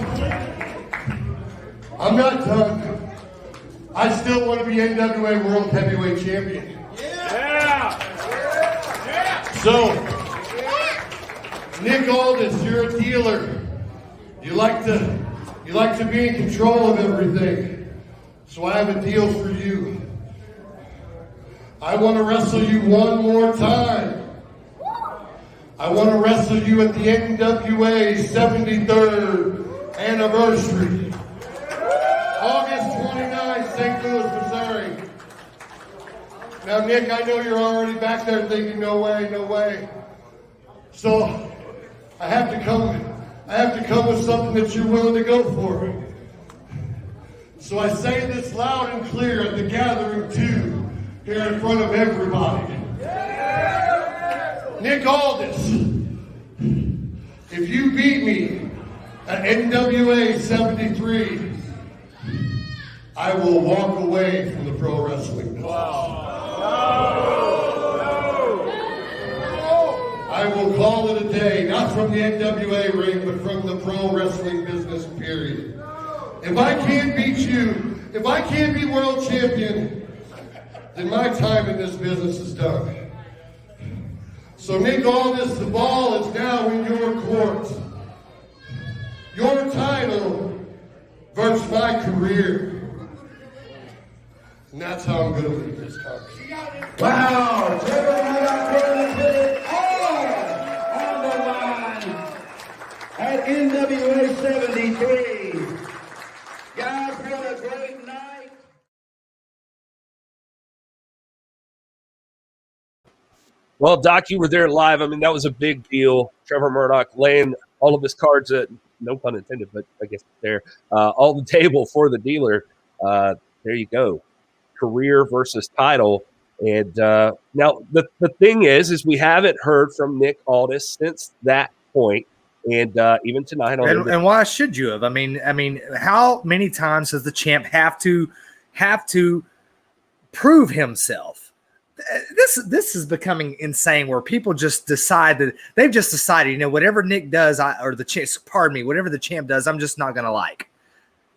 [SPEAKER 3] I'm not done. I still want to be NWA World Heavyweight Champion. Yeah! So, Nick Aldis, you're a dealer. You like to be in control of everything. So I have a deal for you. I want to wrestle you one more time. I want to wrestle you at the NWA 73rd anniversary. August 29th, St. Louis, Missouri. Now, Nick, I know you're already back there thinking, no way, no way. So, I have to come with something that you're willing to go for. So I say this loud and clear at the Gathering 2. Here in front of everybody. Nick Aldis, if you beat me at NWA 73, I will walk away from the pro wrestling business. I will call it a day, not from the NWA ring, but from the pro wrestling business, period. If I can't beat you, if I can't be world champion, then my time in this business is done. So Nick Aldis, the ball is now in your court. Your title versus my career. And that's how I'm going to leave this conversation.
[SPEAKER 4] Wow, Trevor Murdoch put it all 73. Guys, what a great night.
[SPEAKER 1] Well, Doc, you were there live. I mean, that was a big deal. Trevor Murdoch laying all of his cards at, no pun intended, but I guess there, all the table for the dealer. There you go. Career versus title. And now the thing is we haven't heard from Nick Aldis since that point. And even tonight.
[SPEAKER 2] And why should you have? I mean, how many times does the champ have to prove himself? This is becoming insane where people just decide that they've just decided, whatever Nick does, whatever the champ does, I'm just not going to like.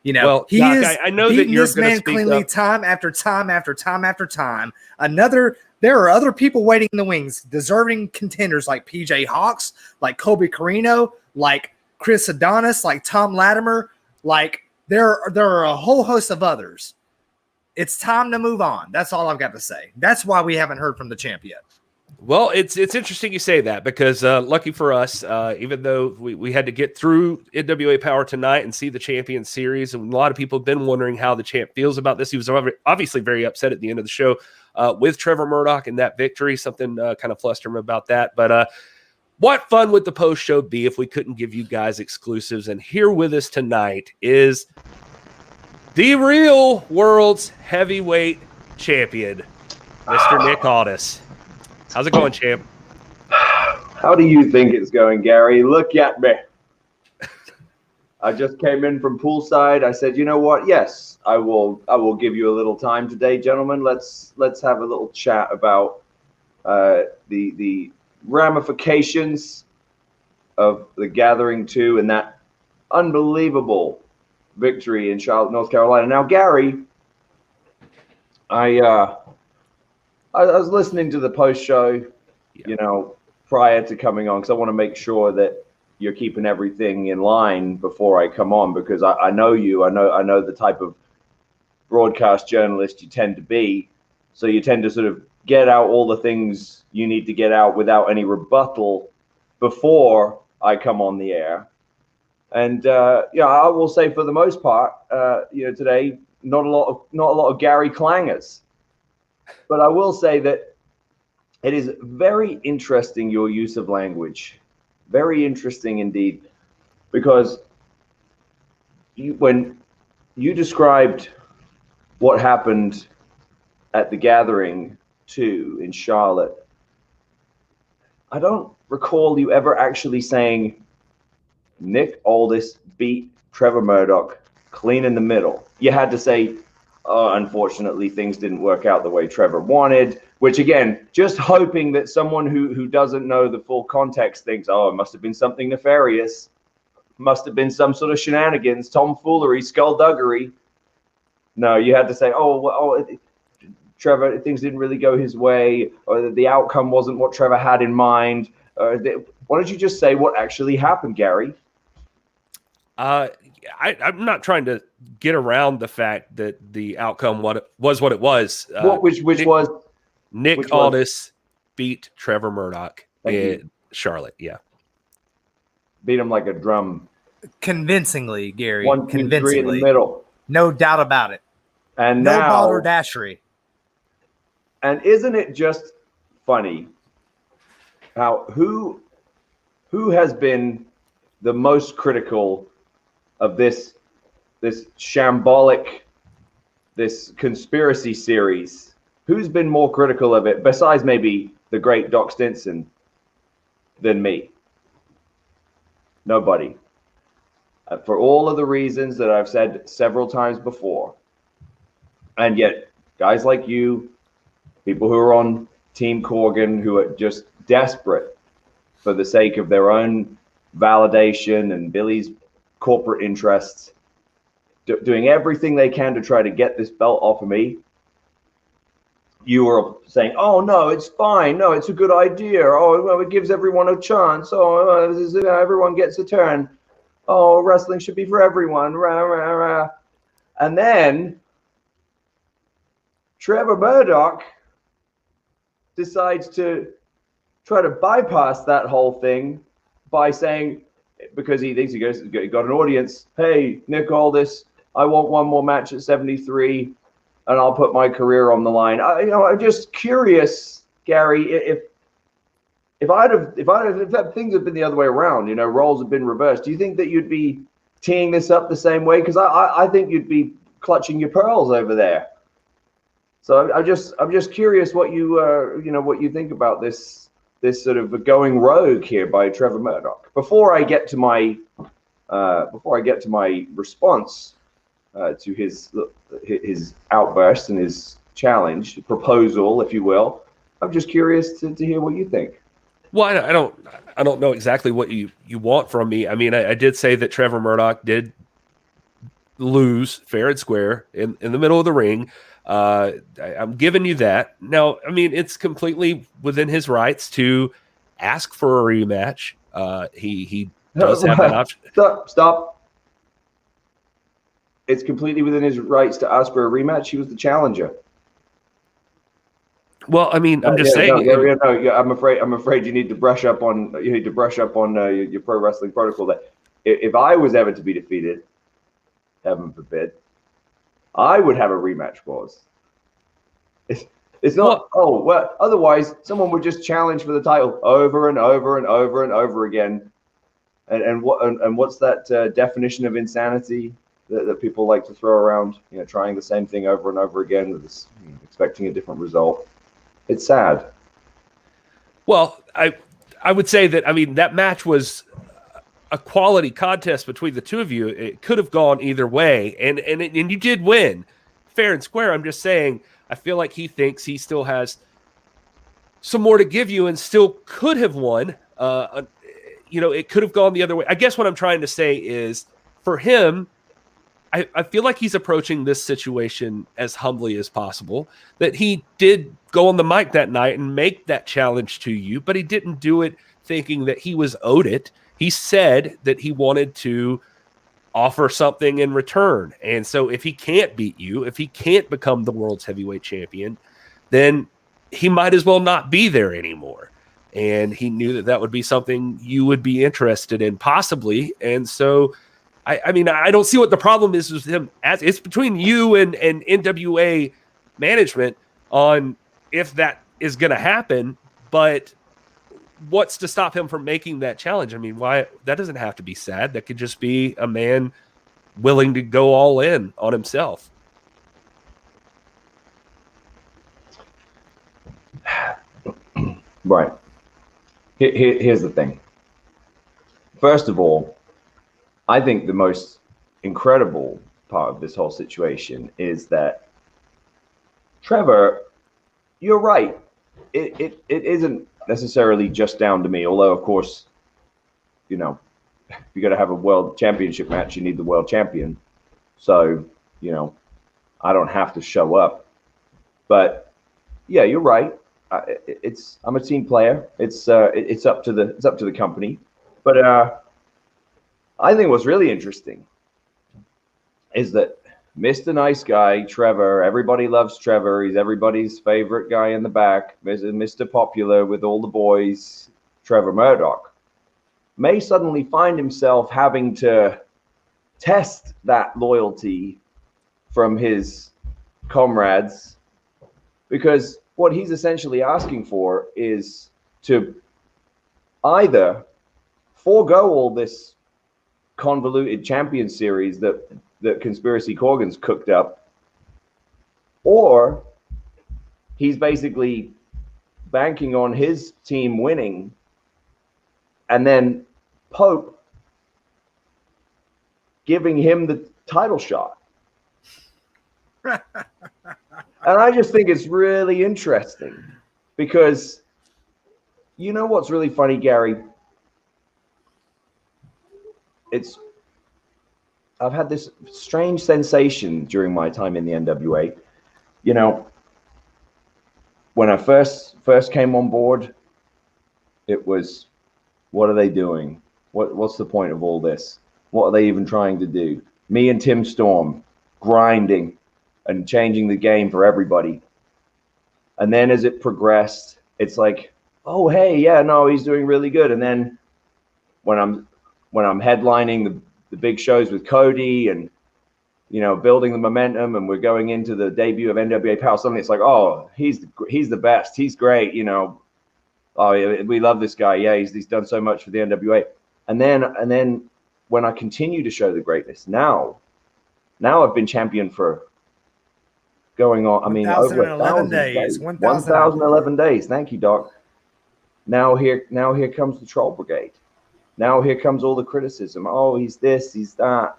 [SPEAKER 1] Well,
[SPEAKER 2] he
[SPEAKER 1] Doc,
[SPEAKER 2] is
[SPEAKER 1] I know that you're
[SPEAKER 2] this man cleanly
[SPEAKER 1] up.
[SPEAKER 2] time after time after time after time. There are other people waiting in the wings, deserving contenders like PJ Hawks, like Colby Carino, like Chris Adonis, like Thom Latimer. Like there are a whole host of others. It's time to move on. That's all I've got to say. That's why we haven't heard from the champ yet.
[SPEAKER 1] Well, it's interesting you say that because lucky for us, even though we had to get through NWA Powerrr tonight and see the Champion Series, and a lot of people have been wondering how the champ feels about this. He was obviously very upset at the end of the show with Trevor Murdoch and that victory. Something kind of flustered him about that. But what fun would the post show be if we couldn't give you guys exclusives? And here with us tonight is the real world's heavyweight champion, Mr. Nick Aldis. How's it going, champ?
[SPEAKER 5] How do you think it's going, Gary? Look at me. I just came in from poolside. I said, you know what? Yes, I will give you a little time today, gentlemen. Let's have a little chat about the ramifications of the Gathering 2 and that unbelievable victory in Charlotte, North Carolina. Now, Gary, I was listening to the post show, prior to coming on, because I want to make sure that you're keeping everything in line before I come on, because I know you. I know the type of broadcast journalist you tend to be. So you tend to sort of get out all the things you need to get out without any rebuttal before I come on the air. And I will say for the most part, today not a lot of Gary clangers. But I will say that it is very interesting, your use of language. Very interesting indeed. Because when you described what happened at the Gathering 2 in Charlotte, I don't recall you ever actually saying Nick Aldis beat Trevor Murdoch clean in the middle. You had to say, oh, unfortunately, things didn't work out the way Trevor wanted, which, again, just hoping that someone who doesn't know the full context thinks, oh, it must have been something nefarious, must have been some sort of shenanigans, tomfoolery, skullduggery. No, you had to say, Trevor, things didn't really go his way, or the outcome wasn't what Trevor had in mind. Why don't you just say what actually happened, Gary?
[SPEAKER 1] I'm not trying to get around the fact that the outcome was what it was. Nick Aldis beat Trevor Murdoch in Charlotte. Yeah,
[SPEAKER 5] beat him like a drum,
[SPEAKER 2] convincingly, Gary.
[SPEAKER 5] 1, 2, 3 in the middle,
[SPEAKER 2] no doubt about it.
[SPEAKER 5] And
[SPEAKER 2] no
[SPEAKER 5] now,
[SPEAKER 2] balderdashery.
[SPEAKER 5] And isn't it just funny how who has been the most critical of this shambolic, this conspiracy series? Who's been more critical of it, besides maybe the great Doc Stinson, than me? Nobody. For all of the reasons that I've said several times before. And yet, guys like you, people who are on Team Corgan, who are just desperate for the sake of their own validation and Billy's corporate interests, doing everything they can to try to get this belt off of me. You are saying, oh, no, it's fine. No, it's a good idea. Oh, well, it gives everyone a chance. Oh, everyone gets a turn. Oh, wrestling should be for everyone. Rah, rah, rah. And then Trevor Murdoch decides to try to bypass that whole thing by saying, because he thinks he got an audience. Hey, Nick Aldis, I want one more match at 73, and I'll put my career on the line. I'm just curious, Gary, if things had been the other way around, roles have been reversed, do you think that you'd be teeing this up the same way? Because I think you'd be clutching your pearls over there. So I'm just curious what you think about this sort of going rogue here by Trevor Murdoch. Before I get to my response to his outburst and his challenge proposal, if you will, I'm just curious to hear what you think.
[SPEAKER 1] Well, I don't know exactly what you want from me. I mean, I did say that Trevor Murdoch did lose fair and square in the middle of the ring. I'm giving you that. Now, I mean, it's completely within his rights to ask for a rematch. He does have that option.
[SPEAKER 5] Stop. It's completely within his rights to ask for a rematch. He was the challenger.
[SPEAKER 1] Well, I mean, I'm just saying.
[SPEAKER 5] I'm afraid you need to brush up on your pro wrestling protocol. That if I was ever to be defeated, heaven forbid, I would have a rematch clause. It's not. Otherwise, someone would just challenge for the title over and over and over and over again. And what's that definition of insanity that people like to throw around? Trying the same thing over and over again with this, expecting a different result. It's sad. Well,
[SPEAKER 1] I would say that, I mean, that match was a quality contest between the two of you. It could have gone either way, and you did win fair and square. I'm just saying, I feel like he thinks he still has some more to give you and still could have won. It could have gone the other way. I guess what I'm trying to say is, for him, I feel like he's approaching this situation as humbly as possible, that he did go on the mic that night and make that challenge to you, but he didn't do it thinking that he was owed it. He said that he wanted to offer something in return. And so if he can't beat you, if he can't become the world's heavyweight champion, then he might as well not be there anymore. And he knew that would be something you would be interested in, possibly. And so I mean, I don't see what the problem is with him. It's between you and NWA management on if that is going to happen. But what's to stop him from making that challenge? I mean, why? That doesn't have to be sad. That could just be a man willing to go all in on himself.
[SPEAKER 5] Right. Here's the thing. First of all, I think the most incredible part of this whole situation is that, Trevor, you're right. It isn't necessarily just down to me, although, of course, if you got to have a world championship match, you need the world champion. So, I don't have to show up. But yeah, you're right. I'm a team player. It's up to the company. But I think what's really interesting is that Mr. Nice Guy, Trevor, everybody loves Trevor. He's everybody's favorite guy in the back. Mr. Popular with all the boys, Trevor Murdoch, may suddenly find himself having to test that loyalty from his comrades, because what he's essentially asking for is to either forego all this convoluted champion series that Conspiracy Corgan's cooked up, or he's basically banking on his team winning, and then Pope giving him the title shot. And I just think it's really interesting, because what's really funny, Gary? I've had this strange sensation during my time in the NWA. When I first came on board, it was, what are they doing? What's the point of all this? What are they even trying to do? Me and Tim Storm grinding and changing the game for everybody. And then as it progressed, it's like, oh, hey, yeah, no, he's doing really good. And then when when I'm headlining the big shows with Cody and, you know, building the momentum, and we're going into the debut of NWA Powerrr, suddenly it's like, oh, he's the best. He's great. You know, oh, we love this guy. Yeah, he's done so much for the NWA. And then when I continue to show the greatness, now I've been champion for going on, I mean, over 1,000 days. 1,011 days. Thank you, Doc. Now here comes the Troll Brigade. Now here comes all the criticism. Oh, he's this, he's that.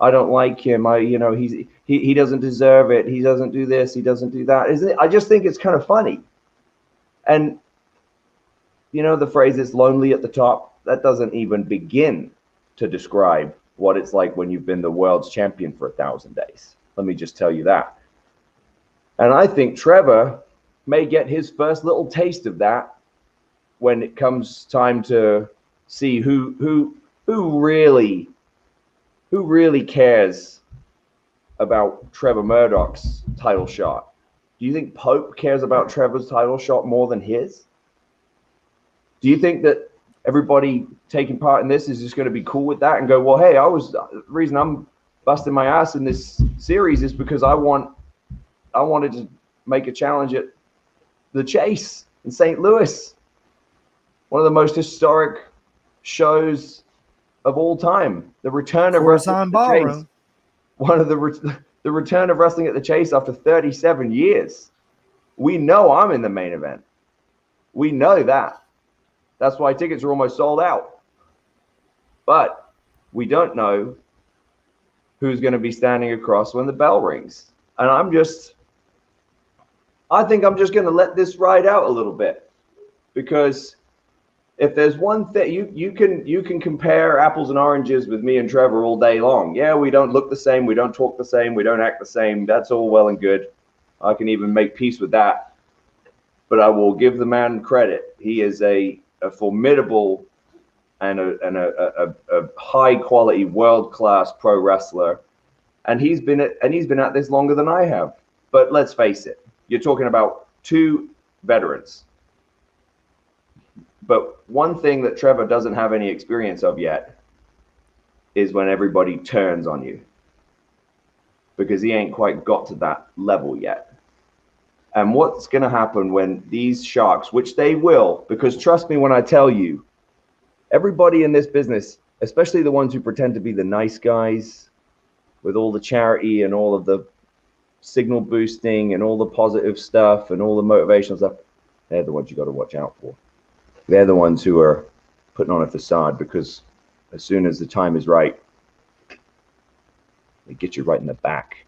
[SPEAKER 5] I don't like him. He doesn't deserve it. He doesn't do this. He doesn't do that. Isn't it? I just think it's kind of funny. And you know the phrase "it's lonely at the top." That doesn't even begin to describe what it's like when you've been the world's champion for 1,000 days. Let me just tell you that. And I think Trevor may get his first little taste of that when it comes time to see who really cares about Trevor Murdoch's title shot. Do you think Pope cares about Trevor's title shot more than his? Do you think that everybody taking part in this is just going to be cool with that and go, well, hey, the reason I'm busting my ass in this series is because I wanted to make a challenge at the Chase in St. Louis, one of the most historic shows of all time. The return of wrestling at the Chase. One of the return of wrestling at the Chase after 37 years. We know I'm in the main event. We know that. That's why tickets are almost sold out. But we don't know who's going to be standing across when the bell rings. And I think I'm just going to let this ride out a little bit, because if there's one thing, you can compare apples and oranges with me and Trevor all day long. Yeah, we don't look the same, we don't talk the same, we don't act the same. That's all well and good. I can even make peace with that. But I will give the man credit. He is a formidable and a high quality, world class pro wrestler, and he's been at this longer than I have. But let's face it, you're talking about two veterans. But one thing that Trevor doesn't have any experience of yet is when everybody turns on you, because he ain't quite got to that level yet. And what's going to happen when these sharks, which they will, because trust me when I tell you, everybody in this business, especially the ones who pretend to be the nice guys with all the charity and all of the signal boosting and all the positive stuff and all the motivational stuff, they're the ones you got to watch out for. They're the ones who are putting on a facade, because as soon as the time is right, they get you right in the back.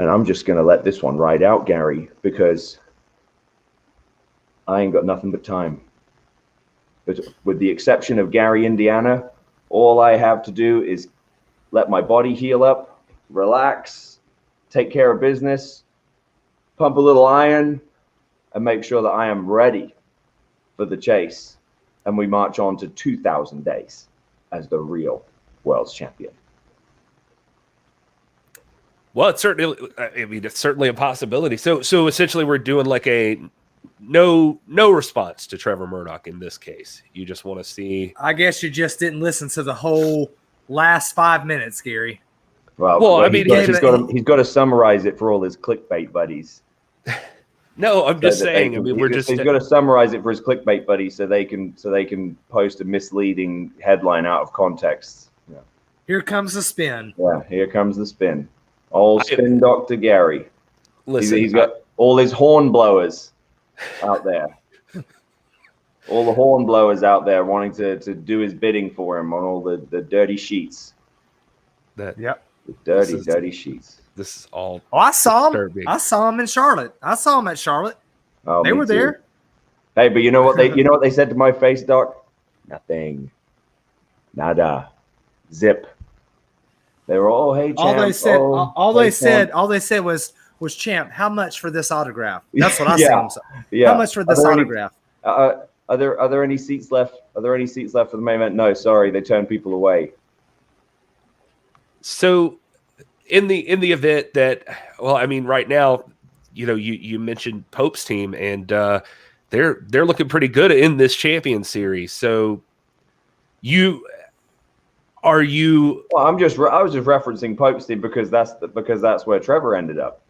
[SPEAKER 5] And I'm just going to let this one ride out, Gary, because I ain't got nothing but time. But with the exception of Gary, Indiana, all I have to do is let my body heal up, relax, take care of business, pump a little iron, and make sure that I am ready for the Chase. And we march on to 2,000 days as the real world's champion.
[SPEAKER 1] Well, it's certainly a possibility. So essentially we're doing like a no response to Trevor Murdoch in this case. You just want to see.
[SPEAKER 2] I guess you just didn't listen to the whole last 5 minutes, Gary.
[SPEAKER 5] Well, I mean, he's got to summarize it for all his clickbait buddies.
[SPEAKER 1] No, I'm just saying.
[SPEAKER 5] He's got to summarize it for his clickbait buddies so they can post a misleading headline out of context. Yeah.
[SPEAKER 2] Here comes the spin.
[SPEAKER 5] Yeah, here comes the spin. Old spin Dr. Gary.
[SPEAKER 1] Listen,
[SPEAKER 5] he's got all his horn blowers out there. All the horn blowers out there wanting to do his bidding for him on all the dirty sheets.
[SPEAKER 2] Yep.
[SPEAKER 5] The dirty sheets.
[SPEAKER 1] This is all.
[SPEAKER 2] Oh, I saw
[SPEAKER 1] disturbing.
[SPEAKER 2] him. I saw him in Charlotte. I saw him at Charlotte.
[SPEAKER 5] Oh,
[SPEAKER 2] they were
[SPEAKER 5] too.
[SPEAKER 2] there.
[SPEAKER 5] Hey, but you know what they said to my face, Doc? Nothing. Nada. Zip. They were all, hey, champ.
[SPEAKER 2] All they said was champ, how much for this autograph? That's what I said.
[SPEAKER 5] Yeah.
[SPEAKER 2] How much for this autograph?
[SPEAKER 5] Are there any seats left? Are there any seats left for the main event? No, sorry, they turned people away.
[SPEAKER 1] So in the event that, well, I mean, right now, you mentioned Pope's team, and they're looking pretty good in this champion series. So Are you?
[SPEAKER 5] Well, I was just referencing Popesty because that's where Trevor ended up.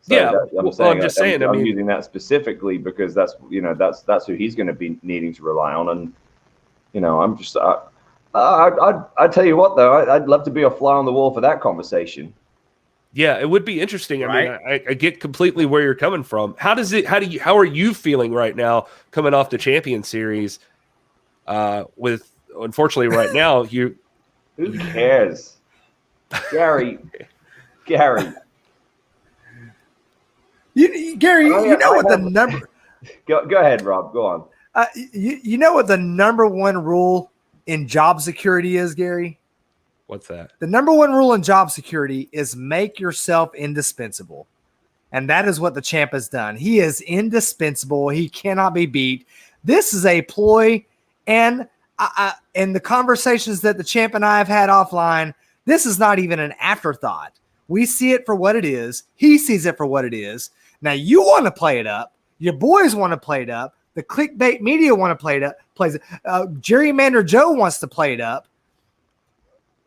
[SPEAKER 5] So
[SPEAKER 1] Yeah,
[SPEAKER 5] I'm
[SPEAKER 1] just saying.
[SPEAKER 5] I'm using that specifically because that's who he's going to be needing to rely on, and I'm just I'd tell you what though, I'd love to be a fly on the wall for that conversation.
[SPEAKER 1] Yeah, it would be interesting.
[SPEAKER 2] Right?
[SPEAKER 1] I mean, I get completely where you're coming from. How are you feeling right now coming off the Champion Series? With unfortunately right now
[SPEAKER 5] who cares, Gary.
[SPEAKER 2] Gary, the number.
[SPEAKER 5] Go ahead, Rob. Go on.
[SPEAKER 2] You know what the number one rule in job security is, Gary?
[SPEAKER 1] What's that?
[SPEAKER 2] The number one rule in job security is make yourself indispensable. And that is what the champ has done. He is indispensable. He cannot be beat. This is a ploy. And in the conversations that the champ and I have had offline, this is not even an afterthought. We see it for what it is. He sees it for what it is. Now you want to play it up. Your boys want to play it up. The clickbait media want to play it up. Gerrymander Joe wants to play it up.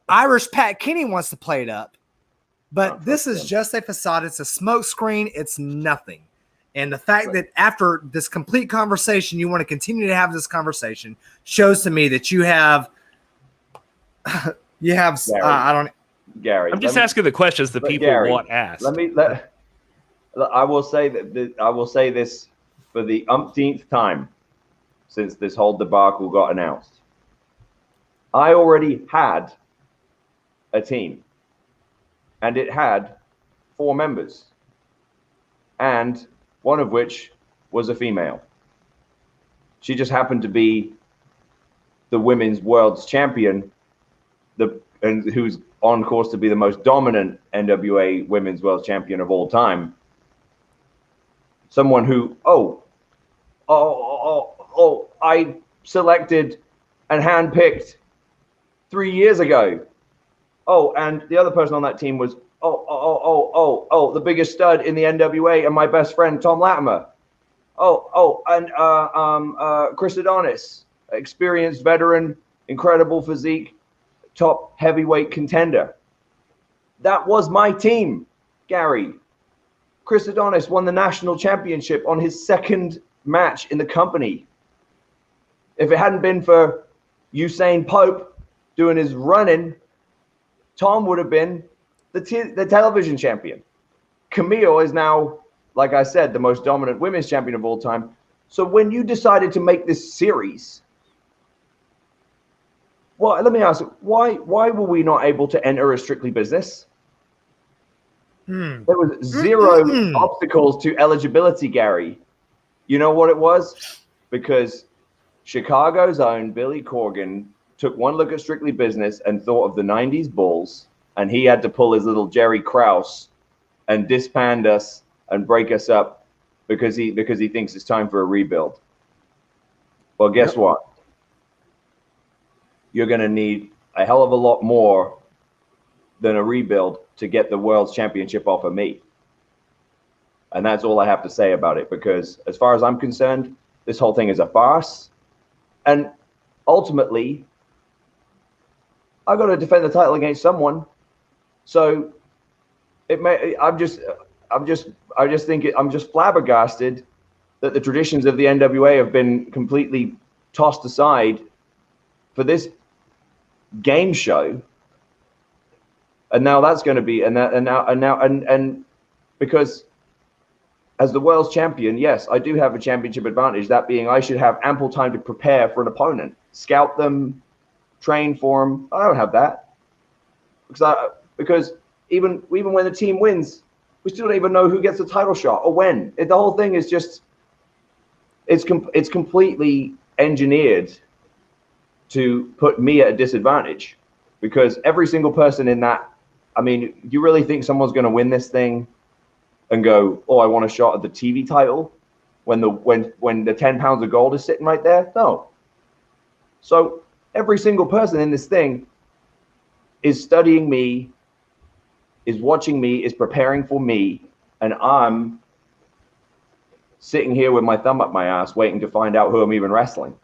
[SPEAKER 2] Irish Pat Kenny wants to play it up. But this is just a facade. It's a smoke screen. It's nothing. And the fact that after this complete conversation, you want to continue to have this conversation shows to me that you have
[SPEAKER 5] Gary, Gary,
[SPEAKER 1] I'm just asking the questions that people want asked.
[SPEAKER 5] I will say that I will say this for the umpteenth time since this whole debacle got announced. I already had a team, and it had 4 members, and one of which was a female. She just happened to be the women's world's champion, and who's on course to be the most dominant NWA women's world champion of all time. Someone who, I selected and handpicked 3 years ago. Oh, and the other person on that team was, the biggest stud in the NWA and my best friend, Thom Latimer. And Chris Adonis, experienced veteran, incredible physique, top heavyweight contender. That was my team, Gary. Chris Adonis won the national championship on his 2nd match in the company. If it hadn't been for Usain Pope doing his running, Thom would have been the television champion. Kamille is now, like I said, the most dominant women's champion of all time. So when you decided to make this series, well, let me ask, why were we not able to enter a strictly business? There was 0 obstacles to eligibility, Gary. You know what it was? Because Chicago's own Billy Corgan took one look at strictly business and thought of the 90s Bulls, and he had to pull his little Jerry Krause and disband us and break us up because he thinks it's time for a rebuild. Well, guess what? You're going to need a hell of a lot more than a rebuild to get the world's championship off of me. And that's all I have to say about it, because as far as I'm concerned, this whole thing is a farce. And ultimately, I got to defend the title against someone. So I'm just flabbergasted that the traditions of the NWA have been completely tossed aside for this game show. And now that's going to be, and because as the world's champion, yes, I do have a championship advantage. That being, I should have ample time to prepare for an opponent, scout them, train for them. I don't have that because even when the team wins, we still don't even know who gets the title shot or when. The whole thing is just, it's completely engineered to put me at a disadvantage, because every single person in that, I mean, you really think someone's going to win this thing and go, oh, I want a shot at the TV title when the 10 pounds of gold is sitting right there? No. So every single person in this thing is studying me, is watching me, is preparing for me, and I'm sitting here with my thumb up my ass waiting to find out who I'm even wrestling.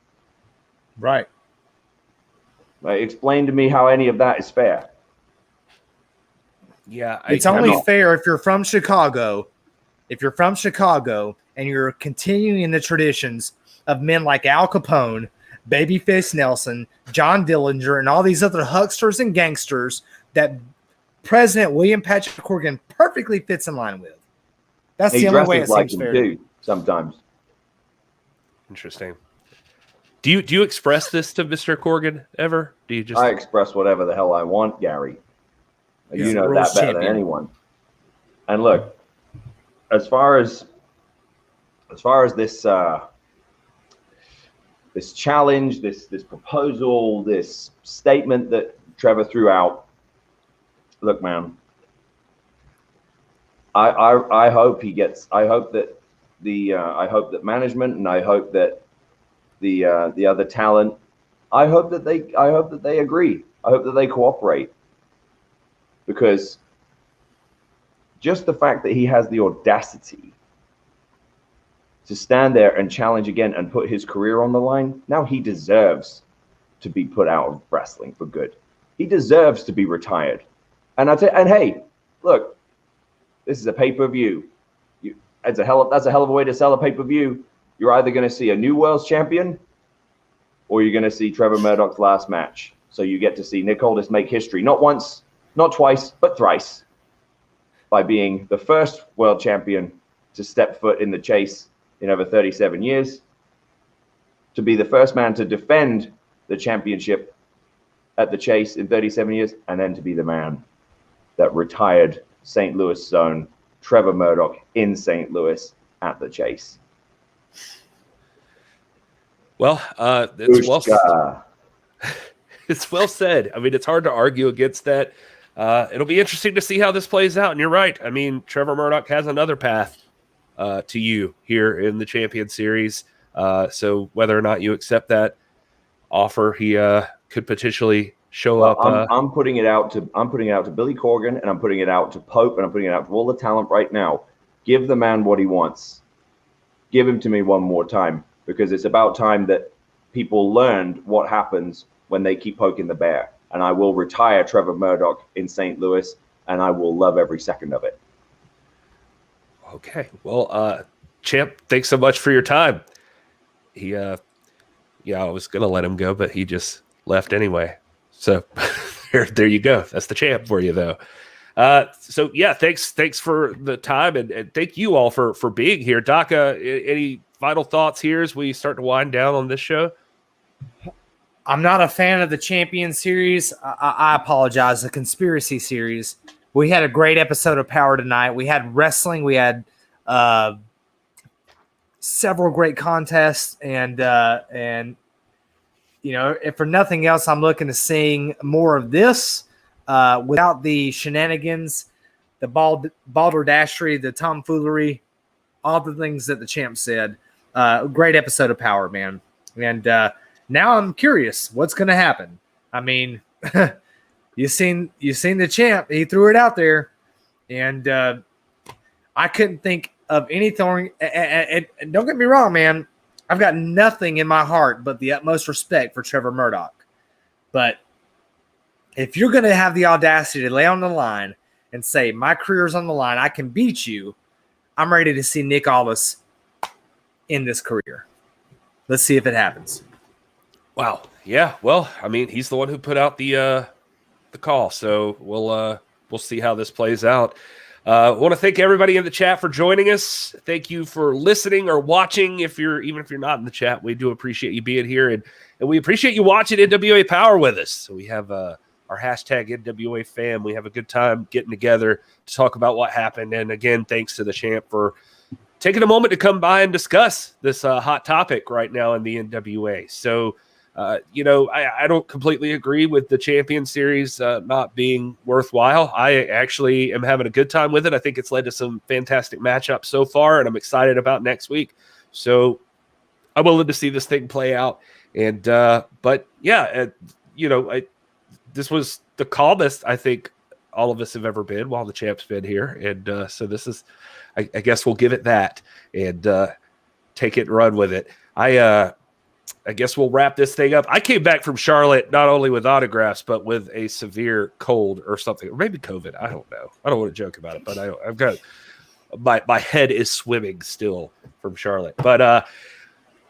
[SPEAKER 2] Right.
[SPEAKER 5] Like, explain to me how any of that is fair.
[SPEAKER 1] Yeah,
[SPEAKER 2] It's only fair if you're from Chicago. If you're from Chicago and you're continuing the traditions of men like Al Capone, Babyface Nelson, John Dillinger, and all these other hucksters and gangsters that President William Patrick Corgan perfectly fits in line with. That's the only way it seems fair.
[SPEAKER 5] Too, sometimes.
[SPEAKER 1] Interesting. Do you express this to Mr. Corgan ever? Do you just?
[SPEAKER 5] I express whatever the hell I want, Gary. You know that better than anyone. And look, as far as this this challenge, this proposal, this statement that Trevor threw out, look, man, I hope he gets. I hope that management, and I hope that the other talent, I hope that they agree. I hope that they cooperate, because just the fact that he has the audacity to stand there and challenge again and put his career on the line, now he deserves to be put out of wrestling for good. He deserves to be retired. And hey, look, this is a pay-per-view. That's a hell of a way to sell a pay-per-view. You're either going to see a new world's champion, or you're going to see Trevor Murdoch's last match. So you get to see Nick Aldis make history, not once, not twice, but thrice, by being the first world champion to step foot in the chase in over 37 years, to be the first man to defend the championship at the chase in 37 years, and then to be the man that retired St. Louis zone Trevor Murdoch in St. Louis at the chase.
[SPEAKER 1] Well, it's well said. It's well said. I mean, it's hard to argue against that. It'll be interesting to see how this plays out. And you're right. I mean, Trevor Murdoch has another path to you here in the Champion Series. So whether or not you accept that offer, he could potentially show up.
[SPEAKER 5] I'm putting it out to Billy Corgan, and I'm putting it out to Pope, and I'm putting it out to all the talent right now. Give the man what he wants. Give him to me one more time, because it's about time that people learned what happens when they keep poking the bear. And I will retire Trevor Murdoch in St. Louis, and I will love every second of it.
[SPEAKER 1] Okay. Well, Champ, thanks so much for your time. He, I was going to let him go, but he just left anyway. So there you go. That's the Champ for you, though. So yeah, thanks for the time, and thank you all for being here. Doc, any final thoughts here as we start to wind down on this show?
[SPEAKER 2] I'm not a fan of the Champion Series. I apologize. The Conspiracy Series. We had a great episode of Power tonight. We had wrestling. We had several great contests, and you know, if for nothing else, I'm looking to seeing more of this without the shenanigans, the balderdashery, the tomfoolery, all the things that the Champ said. Great episode of Power, man. And now I'm curious what's going to happen. I mean, you seen the Champ. He threw it out there, and I couldn't think of anything. And don't get me wrong, man. I've got nothing in my heart but the utmost respect for Trevor Murdoch. But if you're going to have the audacity to lay on the line and say, my career's on the line, I can beat you, I'm ready to see Nick Aldis in this career. Let's see if it happens.
[SPEAKER 1] Wow. Yeah. Well, I mean, he's the one who put out the call, so we'll see how this plays out. I want to thank everybody in the chat for joining us. Thank you for listening or watching. Even if you're not in the chat, we do appreciate you being here, and we appreciate you watching NWA Powerrr with us. So we have our hashtag NWA fam. We have a good time getting together to talk about what happened. And again, thanks to the Champ for taking a moment to come by and discuss this hot topic right now in the NWA. So, I don't completely agree with the Champion Series not being worthwhile. I actually am having a good time with it. I think it's led to some fantastic matchups so far, and I'm excited about next week. So I'm willing to see this thing play out. And but yeah, this was the calmest I think all of us have ever been while the Champ's been here. And so this is, I guess we'll give it that and take it and run with it. I guess we'll wrap this thing up. I came back from Charlotte not only with autographs, but with a severe cold or something, or maybe COVID. I don't know. I don't want to joke about it, but I've got my head is swimming still from Charlotte. But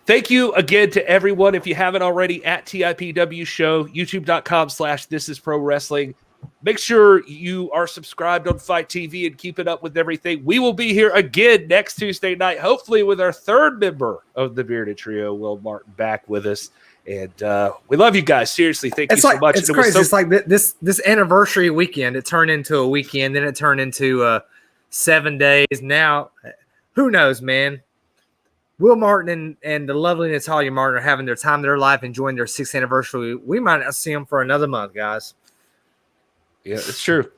[SPEAKER 1] thank you again to everyone. If you haven't already, at TIPW Show, youtube.com/thisisprowrestling. Make sure you are subscribed on Fight TV and keep it up with everything. We will be here again next Tuesday night, hopefully with our third member of the Bearded Trio, Wil Martin, back with us. And we love you guys. Seriously, thank you so much.
[SPEAKER 2] It's crazy. It's like this anniversary weekend. It turned into a weekend, then it turned into 7 days. Now, who knows, man? Wil Martin and the lovely Natalia Martin are having their time of their life, enjoying their 6th anniversary. We might not see them for another month, guys.
[SPEAKER 1] Yeah, it's true.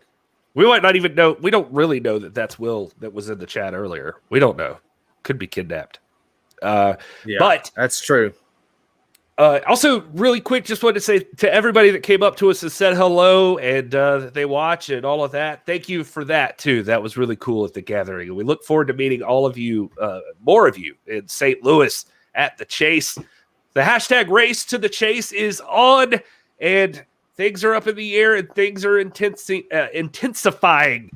[SPEAKER 1] We might not even know. We don't really know that that's Wil that was in the chat earlier. We don't know. Could be kidnapped.
[SPEAKER 2] Yeah,
[SPEAKER 1] but
[SPEAKER 2] that's true.
[SPEAKER 1] Also, really quick, just wanted to say to everybody that came up to us and said hello and that they watch and all of that, thank you for that, too. That was really cool at the gathering. And we look forward to meeting all of you, more of you, in St. Louis at the Chase. The hashtag Race to the Chase is on, and things are up in the air, and things are intensifying.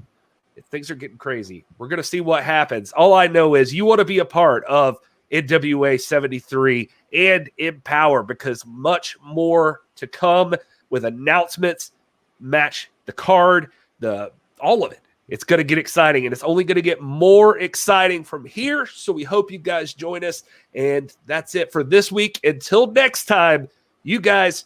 [SPEAKER 1] Things are getting crazy. We're going to see what happens. All I know is you want to be a part of NWA 73 and Empower, because much more to come with announcements, match the card, all of it. It's going to get exciting, and it's only going to get more exciting from here. So we hope you guys join us. And that's it for this week. Until next time, you guys